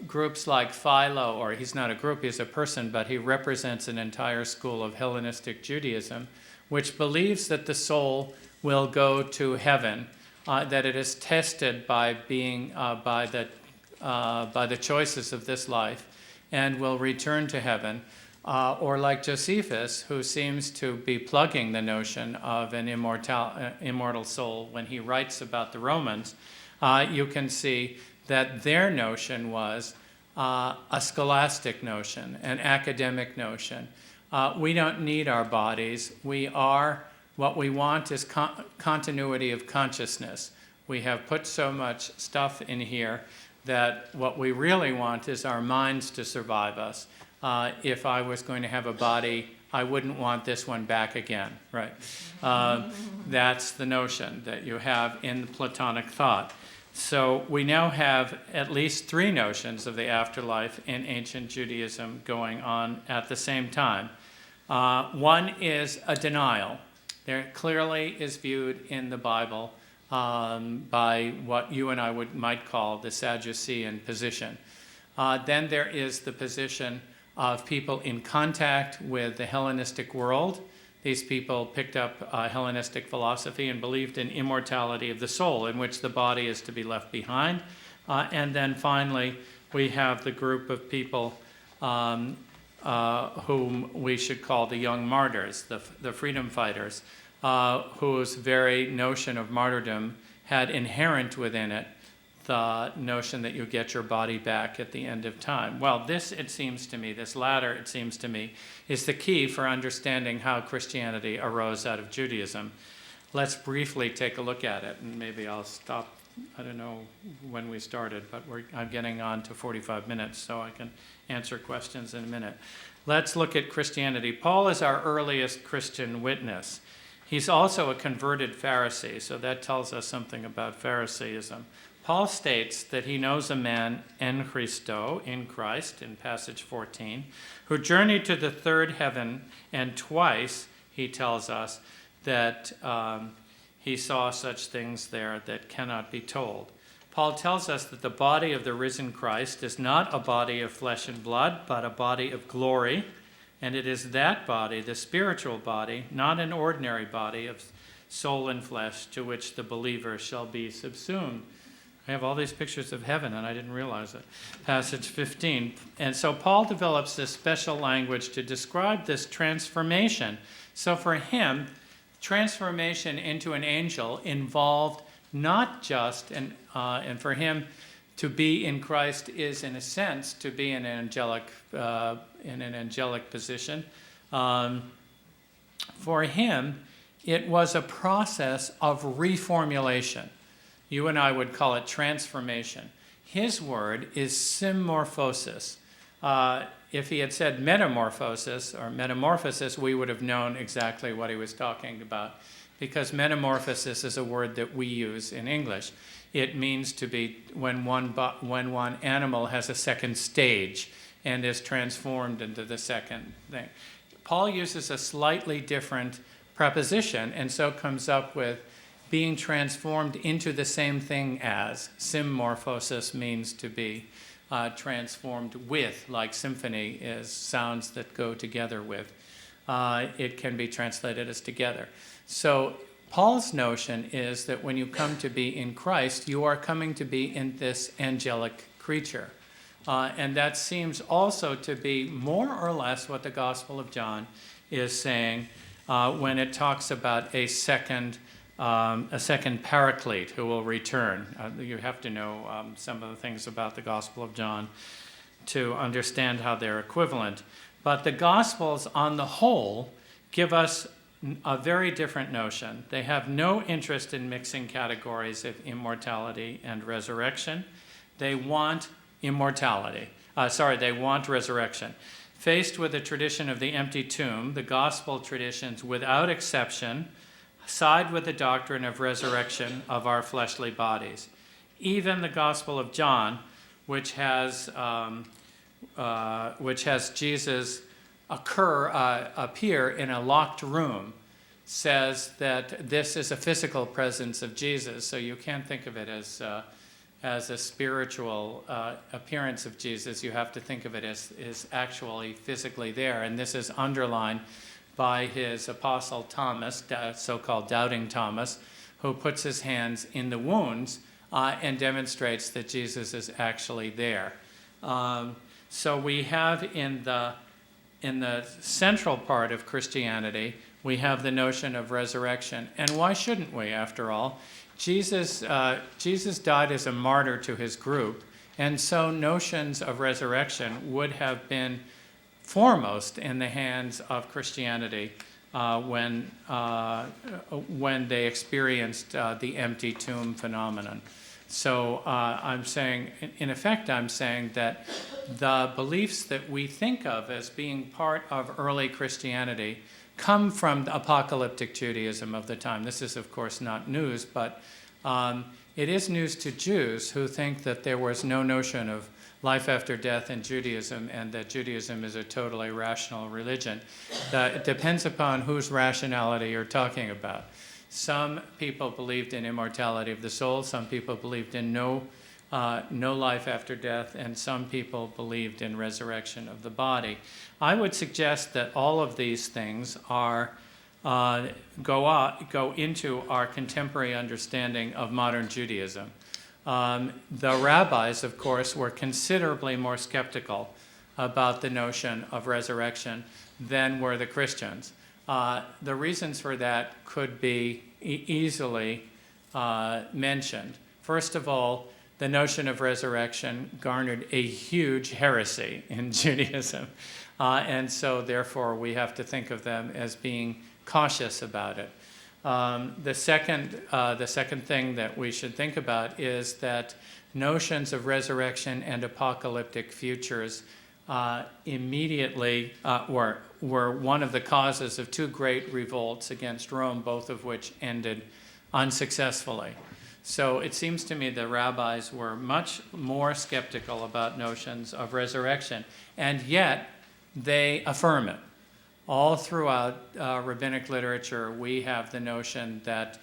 groups like Philo, or he's not a group, he's a person, but he represents an entire school of Hellenistic Judaism, which believes that the soul will go to heaven, that it is tested by being by the choices of this life, and will return to heaven. Or like Josephus, who seems to be plugging the notion of an immortal soul when he writes about the Romans, you can see that their notion was a scholastic notion, an academic notion. We don't need our bodies. What we want is continuity of consciousness. We have put so much stuff in here that what we really want is our minds to survive us. If I was going to have a body, I wouldn't want this one back again, right? That's the notion that you have in the Platonic thought. So we now have at least three notions of the afterlife in ancient Judaism going on at the same time. One is a denial. There clearly is viewed in the Bible by what you and I might call the Sadducean position. Then there is the position of people in contact with the Hellenistic world. These people picked up Hellenistic philosophy and believed in immortality of the soul, in which the body is to be left behind. And then finally, we have the group of people whom we should call the young martyrs, the freedom fighters, whose very notion of martyrdom had inherent within it the notion that you get your body back at the end of time. Well, this latter, it seems to me, is the key for understanding how Christianity arose out of Judaism. Let's briefly take a look at it, and maybe I'll stop. I don't know when we started, but I'm getting on to 45 minutes, so I can answer questions in a minute. Let's look at Christianity. Paul is our earliest Christian witness. He's also a converted Pharisee, so that tells us something about Pharisaism. Paul states that he knows a man en Christo, in Christ, in passage 14, who journeyed to the third heaven, and twice he tells us that he saw such things there that cannot be told. Paul tells us that the body of the risen Christ is not a body of flesh and blood, but a body of glory, and it is that body, the spiritual body, not an ordinary body of soul and flesh, to which the believer shall be subsumed. I have all these pictures of heaven, and I didn't realize it. Passage 15. And so Paul develops this special language to describe this transformation. So for him, transformation into an angel involved not just, and for him to be in Christ is, in a sense, to be in an angelic position. For him, it was a process of reformulation. You and I would call it transformation. His word is symmorphosis. If he had said metamorphosis or metamorphosis, we would have known exactly what he was talking about. because metamorphosis is a word that we use in English. It means to be when one animal has a second stage and is transformed into the second thing. Paul uses a slightly different preposition, and so comes up with being transformed into the same thing as. Symmorphosis means to be transformed with, like symphony is sounds that go together with. It can be translated as together. So Paul's notion is that when you come to be in Christ, you are coming to be in this angelic creature. And that seems also to be more or less what the Gospel of John is saying when it talks about a second paraclete who will return. You have to know some of the things about the Gospel of John to understand how they're equivalent. But the Gospels on the whole give us a very different notion. They have no interest in mixing categories of immortality and resurrection. They want immortality. They want resurrection. Faced with the tradition of the empty tomb, the gospel traditions, without exception, side with the doctrine of resurrection of our fleshly bodies. Even the Gospel of John, which has Jesus appear in a locked room, says that this is a physical presence of Jesus. So you can't think of it as a spiritual appearance of Jesus. You have to think of it as actually physically there. And this is underlined by his apostle Thomas, so-called doubting Thomas, who puts his hands in the wounds and demonstrates that Jesus is actually there. So we have in the central part of Christianity, we have the notion of resurrection. And why shouldn't we, after all? Jesus died as a martyr to his group, and so notions of resurrection would have been foremost in the hands of Christianity when they experienced the empty tomb phenomenon. So I'm saying, in effect, I'm saying that the beliefs that we think of as being part of early Christianity come from the apocalyptic Judaism of the time. This is, of course, not news, but it is news to Jews who think that there was no notion of life after death in Judaism, and that Judaism is a totally rational religion. It depends upon whose rationality you're talking about. Some people believed in immortality of the soul, some people believed in no life after death, and some people believed in resurrection of the body. I would suggest that all of these things go into our contemporary understanding of modern Judaism. The rabbis, of course, were considerably more skeptical about the notion of resurrection than were the Christians. The reasons for that could be easily mentioned. First of all, the notion of resurrection garnered a huge heresy in Judaism. And so, therefore, we have to think of them as being cautious about it. The second thing that we should think about is that notions of resurrection and apocalyptic futures immediately were one of the causes of two great revolts against Rome, both of which ended unsuccessfully. So it seems to me the rabbis were much more skeptical about notions of resurrection, and yet they affirm it. All throughout rabbinic literature, we have the notion that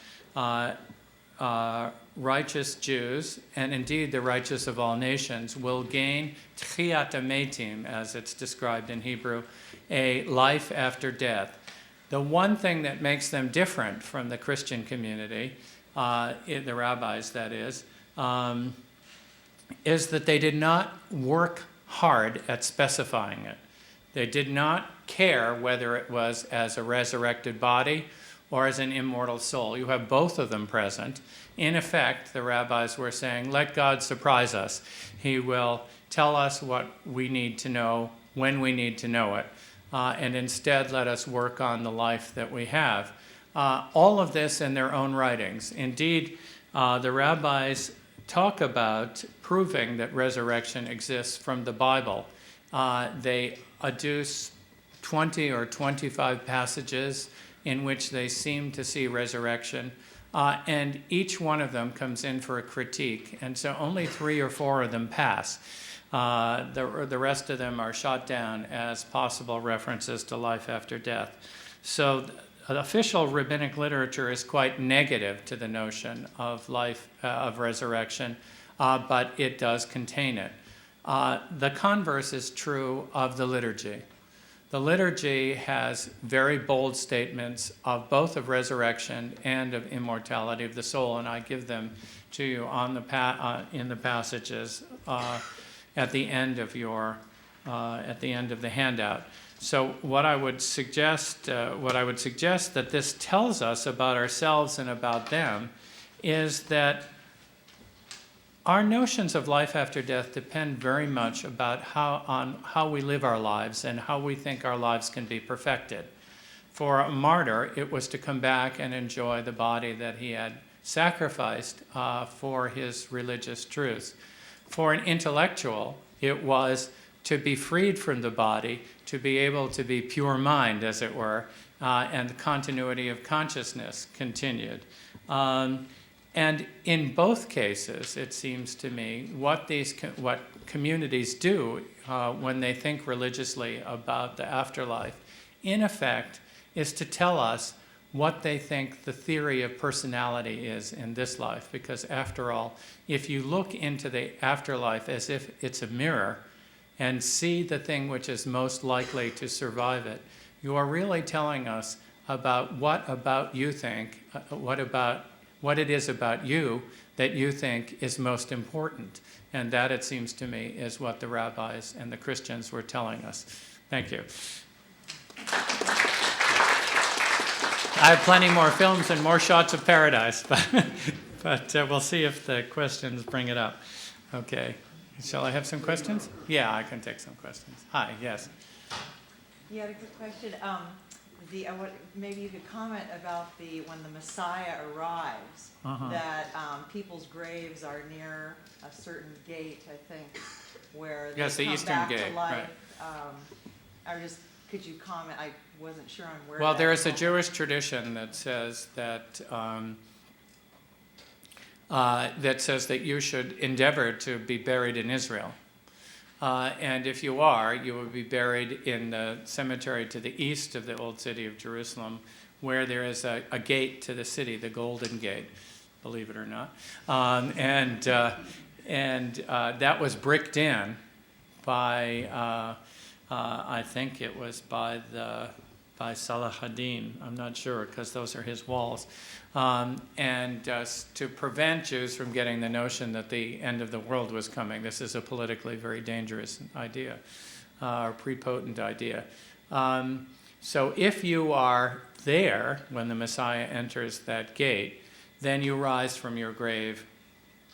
righteous Jews, and indeed the righteous of all nations, will gain tchiyat hametim, as it's described in Hebrew, a life after death. The one thing that makes them different from the Christian community, the rabbis that is that they did not work hard at specifying it. They did not care whether it was as a resurrected body or as an immortal soul. You have both of them present. In effect, the rabbis were saying, let God surprise us. He will tell us what we need to know when we need to know it. And instead, let us work on the life that we have. All of this in their own writings. Indeed, the rabbis talk about proving that resurrection exists from the Bible. They adduce 20 or 25 passages in which they seem to see resurrection, and each one of them comes in for a critique, and so only 3 or 4 of them pass. The rest of them are shot down as possible references to life after death. So official rabbinic literature is quite negative to the notion of life, of resurrection, but it does contain it. The converse is true of the liturgy. The liturgy has very bold statements of both of resurrection and of immortality of the soul, and I give them to you on the in the passages at the end of the handout. So what I would suggest that this tells us about ourselves and about them is that our notions of life after death depend very much on how we live our lives and how we think our lives can be perfected. For a martyr, it was to come back and enjoy the body that he had sacrificed for his religious truths. For an intellectual, it was to be freed from the body, to be able to be pure mind, as it were, and the continuity of consciousness continued. And in both cases, it seems to me, what communities do when they think religiously about the afterlife, in effect, is to tell us what they think the theory of personality is in this life. Because after all, if you look into the afterlife as if it's a mirror and see the thing which is most likely to survive it, you are really telling us about what about you think, what it is about you that you think is most important. And that, it seems to me, is what the rabbis and the Christians were telling us. Thank you. I have plenty more films and more shots of paradise, but we'll see if the questions bring it up. Okay. Shall I have some questions? Yeah, I can take some questions. Hi, yes. You had a good question. Maybe you could comment about when the Messiah arrives, that people's graves are near a certain gate, I think, where they yes, the come Eastern back Gate, to life. Right. Could you comment? I wasn't sure on where. Well, there is a Jewish tradition that says that you should endeavor to be buried in Israel. And if you are, you will be buried in the cemetery to the east of the old city of Jerusalem, where there is a gate to the city, the Golden Gate, believe it or not. And that was bricked in by, I think it was by Salah ad-Din. I'm not sure, because those are his walls. To prevent Jews from getting the notion that the end of the world was coming. This is a politically very dangerous idea, or prepotent idea. So if you are there when the Messiah enters that gate, then you rise from your grave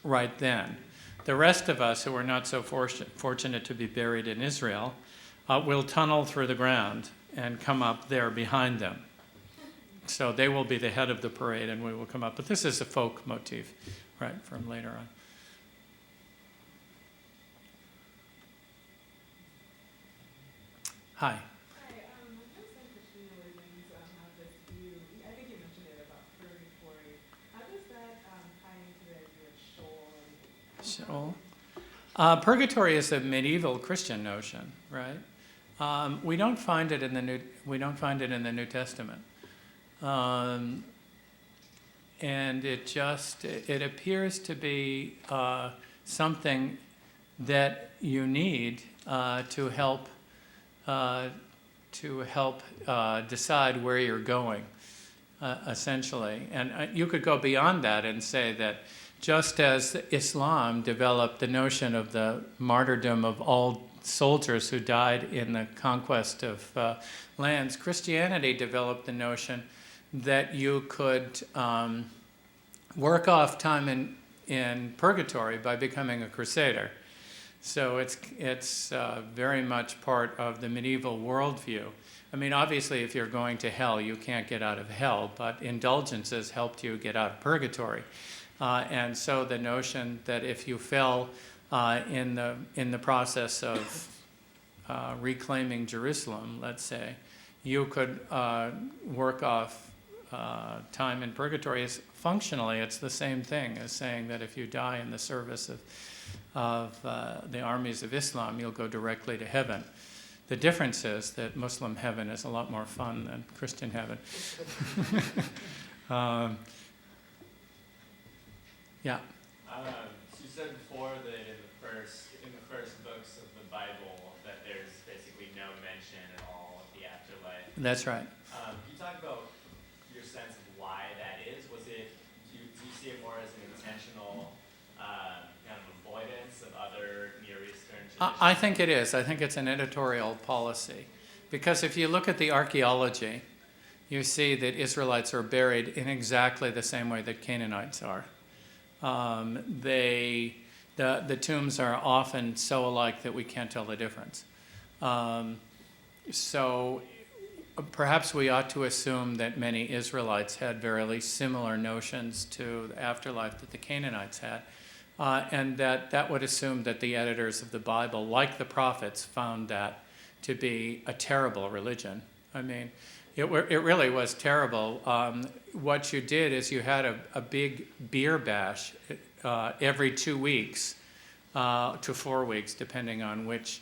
right then. The rest of us who are not so fortunate to be buried in Israel will tunnel through the ground and come up there behind them. So they will be the head of the parade, and we will come up. But this is a folk motif, right, from later on. Hi. Hi, most Christian religions have this view, I think you mentioned it, about purgatory. How does that tie into the idea of Sheol? Purgatory is a medieval Christian notion, right? We don't find it in the New Testament. And it appears to be something that you need to help decide where you're going, essentially. And you could go beyond that and say that just as Islam developed the notion of the martyrdom of all soldiers who died in the conquest of lands, Christianity developed the notion that you could work off time in purgatory by becoming a crusader. So it's very much part of the medieval worldview. I mean, obviously, if you're going to hell, you can't get out of hell, but indulgences helped you get out of purgatory. And so the notion that if you fell in the process of reclaiming Jerusalem, let's say, you could work off time in purgatory. Functionally, it's the same thing as saying that if you die in the service of the armies of Islam, you'll go directly to heaven. The difference is that Muslim heaven is a lot more fun than Christian heaven. Yeah. You said before that in the first books of the Bible that there's basically no mention at all of the afterlife. That's right. Can you talk about your sense of why that is? Do you see it more as an intentional kind of avoidance of other Near Eastern traditions? I think it is. I think it's an editorial policy. Because if you look at the archaeology, you see that Israelites are buried in exactly the same way that Canaanites are. The tombs are often so alike that we can't tell the difference. So perhaps we ought to assume that many Israelites had very similar notions to the afterlife that the Canaanites had, and that would assume that the editors of the Bible, like the prophets, found that to be a terrible religion. I mean, it really was terrible. What you did is you had a big beer bash every 2 weeks to 4 weeks, depending on which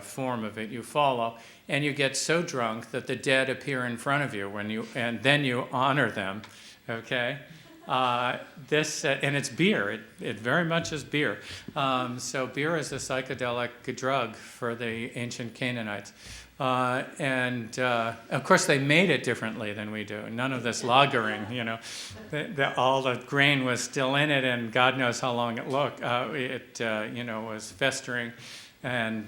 form of it you follow, and you get so drunk that the dead appear in front of you and then you honor them. Okay. And it's beer. It very much is beer. So beer is a psychedelic drug for the ancient Canaanites. And of course, they made it differently than we do. None of this lagering, all the grain was still in it, and God knows how long it looked. It was festering, and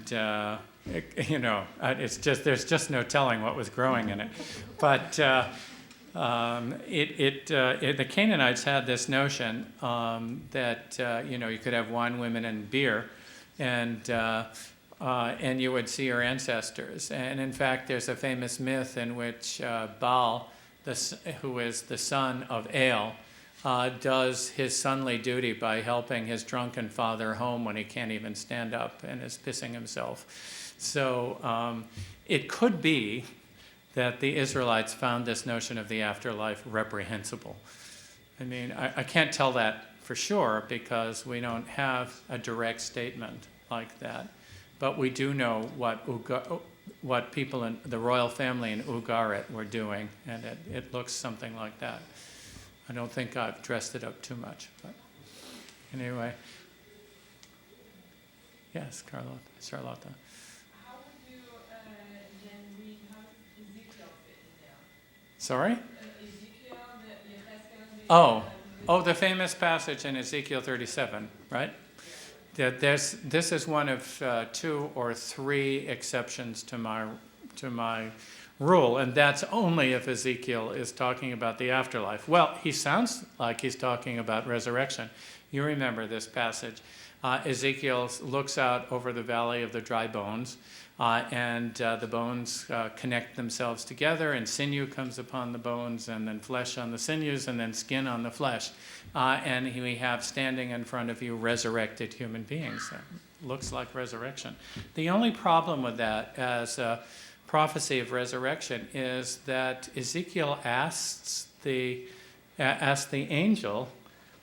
it's just there's just no telling what was growing in it. But the Canaanites had this notion that you could have wine, women, and beer, and you would see your ancestors. And in fact, there's a famous myth in which Baal, who is the son of El, does his sonly duty by helping his drunken father home when he can't even stand up and is pissing himself. So it could be that the Israelites found this notion of the afterlife reprehensible. I mean, I can't tell that for sure because we don't have a direct statement like that. But we do know what people in the royal family in Ugarit were doing, and it looks something like that. I don't think I've dressed it up too much, but anyway. Yes, Charlotta. How would you then read how Ezekiel fit in there? Sorry? Ezekiel, the famous passage in Ezekiel 37, right? This is one of 2 or 3 exceptions to my rule, and that's only if Ezekiel is talking about the afterlife. Well, he sounds like he's talking about resurrection. You remember this passage. Ezekiel looks out over the valley of the dry bones, and the bones connect themselves together, and sinew comes upon the bones, and then flesh on the sinews, and then skin on the flesh. And we have standing in front of you resurrected human beings. It looks like resurrection. The only problem with that as a prophecy of resurrection is that Ezekiel asks the angel,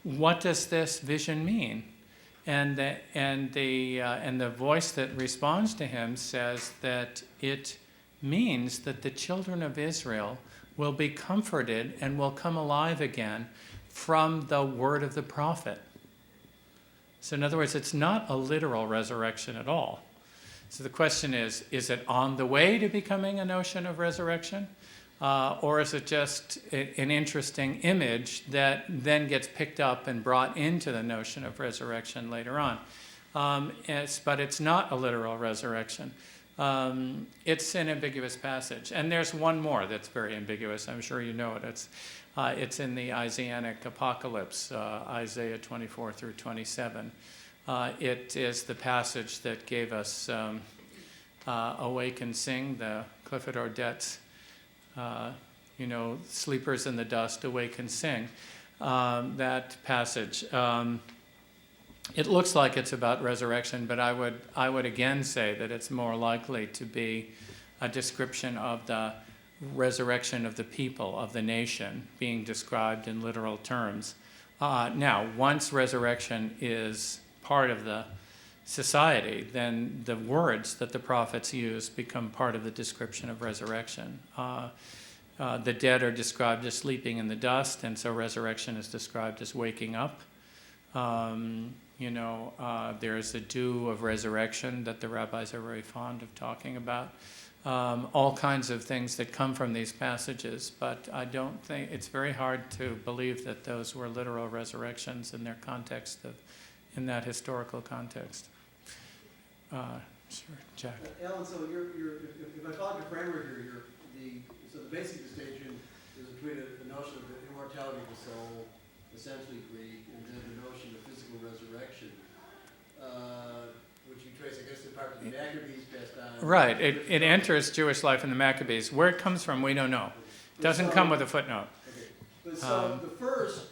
what does this vision mean? And the voice that responds to him says that it means that the children of Israel will be comforted and will come alive again from the word of the prophet. So in other words, it's not a literal resurrection at all. So the question is it on the way to becoming a notion of resurrection? Or is it just an interesting image that then gets picked up and brought into the notion of resurrection later on? But it's not a literal resurrection. It's an ambiguous passage. And there's one more that's very ambiguous. I'm sure you know it. It's in the Isaianic Apocalypse, Isaiah 24 through 27. It is the passage that gave us Awake and Sing, the Clifford Ordet's sleepers in the dust, awake and sing. That passage. It looks like it's about resurrection, but I would again say that it's more likely to be a description of the resurrection of the people, of the nation, being described in literal terms. Now, once resurrection is part of the society, then the words that the prophets use become part of the description of resurrection. The dead are described as sleeping in the dust, and so resurrection is described as waking up. There's the dew of resurrection that the rabbis are very fond of talking about. All kinds of things that come from these passages, but I don't think, it's very hard to believe that those were literal resurrections in their context, in that historical context. Sure, Jack. Alan, so if I follow your framework here, so the basic distinction is between the notion of the immortality of the soul, essentially Greek, and then the notion of physical resurrection, which you trace, I guess, in part to the Maccabees passed on. Right. It enters Jewish life in the Maccabees. Where it comes from, we don't know. It doesn't come with a footnote. Okay. But so the first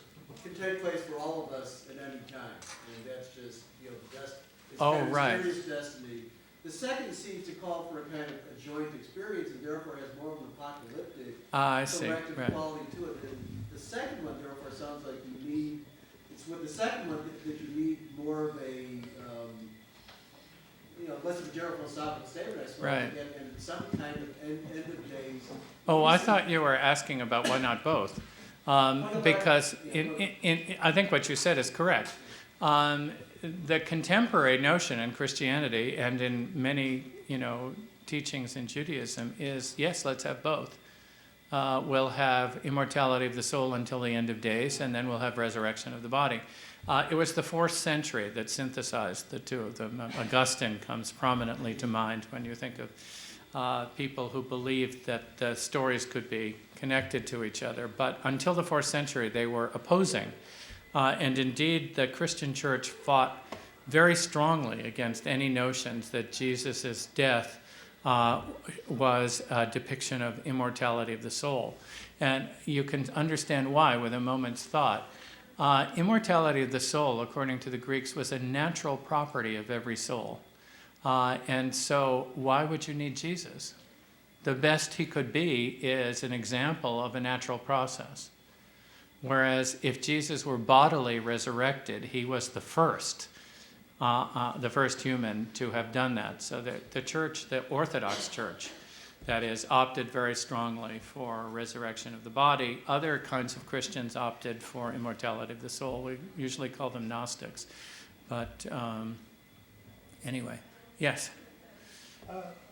can take place for all of us at any time, and that's just, it's kind of right. mysterious destiny. The second seems to call for a kind of a joint experience, and therefore has more of an apocalyptic collective quality to it. And the second one, therefore, sounds like you need, it's with the second one that you need more of a, less of a general philosophical statement, I suppose, right. and some kind of end of days. Oh, I thought you were asking about why not both. Because I think what you said is correct. The contemporary notion in Christianity and in many, teachings in Judaism is, yes, let's have both. We'll have immortality of the soul until the end of days, and then we'll have resurrection of the body. It was the 4th century that synthesized the two of them. Augustine comes prominently to mind when you think of people who believed that the stories could be connected to each other. But until the 4th century, they were opposing. And indeed, the Christian church fought very strongly against any notions that Jesus' death was a depiction of immortality of the soul. And you can understand why with a moment's thought. Immortality of the soul, according to the Greeks, was a natural property of every soul. And so why would you need Jesus? The best he could be is an example of a natural process. Whereas if Jesus were bodily resurrected, he was the first human to have done that. So the church, the Orthodox Church, that is, opted very strongly for resurrection of the body. Other kinds of Christians opted for immortality of the soul. We usually call them Gnostics. But anyway, yes?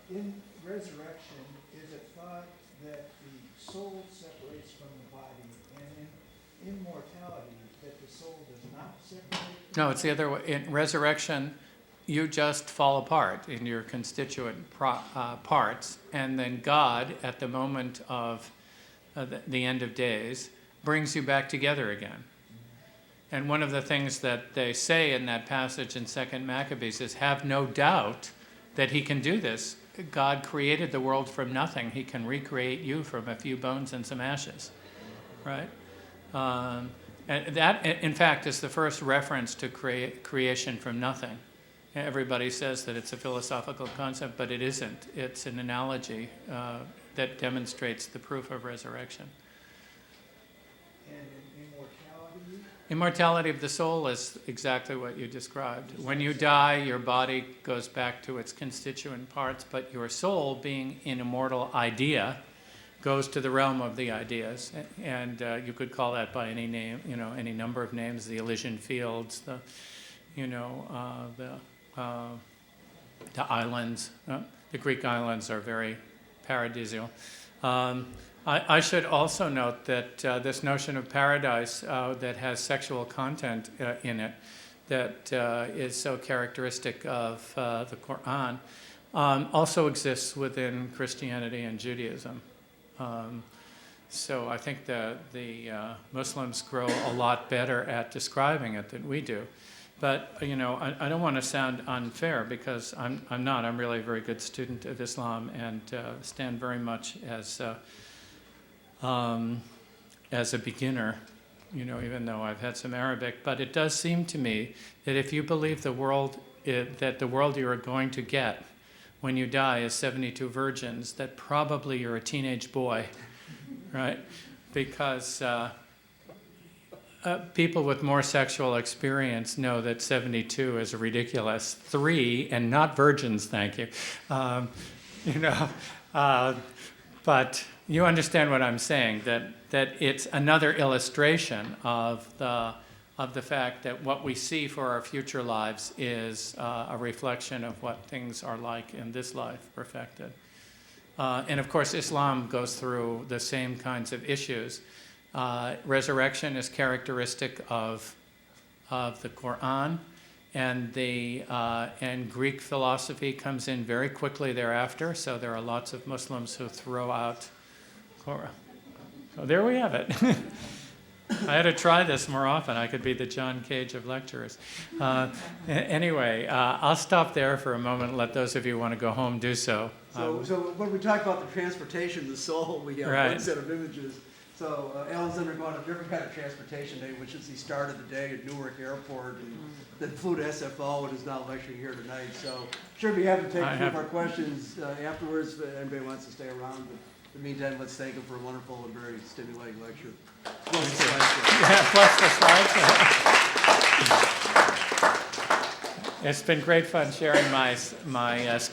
In resurrection, is it thought that the soul separates from the body, and in immortality, that the soul does not separate? No, it's the other way. In resurrection, you just fall apart in your constituent parts, and then God, at the moment of the end of days, brings you back together again. And one of the things that they say in that passage in 2 Maccabees is, have no doubt that he can do this. God created the world from nothing. He can recreate you from a few bones and some ashes, right? And that, in fact, is the first reference to creation from nothing. Everybody says that it's a philosophical concept, but it isn't. It's an analogy that demonstrates the proof of resurrection. And in immortality? Immortality of the soul is exactly what you described. When you die, your body goes back to its constituent parts, but your soul, being an immortal idea, goes to the realm of the ideas. And you could call that by any name, any number of names, the Elysian Fields, the islands. The Greek islands are very paradisial. I should also note that this notion of paradise that has sexual content in it, that is so characteristic of the Quran, also exists within Christianity and Judaism. So I think the Muslims grow a lot better at describing it than we do. But, I don't want to sound unfair, because I'm not. I'm really a very good student of Islam and stand very much as a beginner, even though I've had some Arabic. But it does seem to me that if you believe that the world you are going to get when you die is 72 virgins, that probably you're a teenage boy, right? Because people with more sexual experience know that 72 is ridiculous. 3, and not virgins, thank you. But you understand what I'm saying, that it's another illustration of the fact that what we see for our future lives is a reflection of what things are like in this life, perfected. And of course, Islam goes through the same kinds of issues. Resurrection is characteristic of the Quran, and Greek philosophy comes in very quickly thereafter. So there are lots of Muslims who throw out Quran. So there we have it. I had to try this more often. I could be the John Cage of lecturers. Anyway, I'll stop there for a moment and let those of you who want to go home do so. So when we talk about the transportation of the soul, we have one set of images. So Alan's undergone a different kind of transportation day, which is he started the day at Newark Airport and then flew to SFO and is now lecturing here tonight. So sure be happy to take a few of our questions afterwards if anybody wants to stay around. But in the meantime, let's thank him for a wonderful and very stimulating lecture. Plus the slideshow. It's been great fun sharing my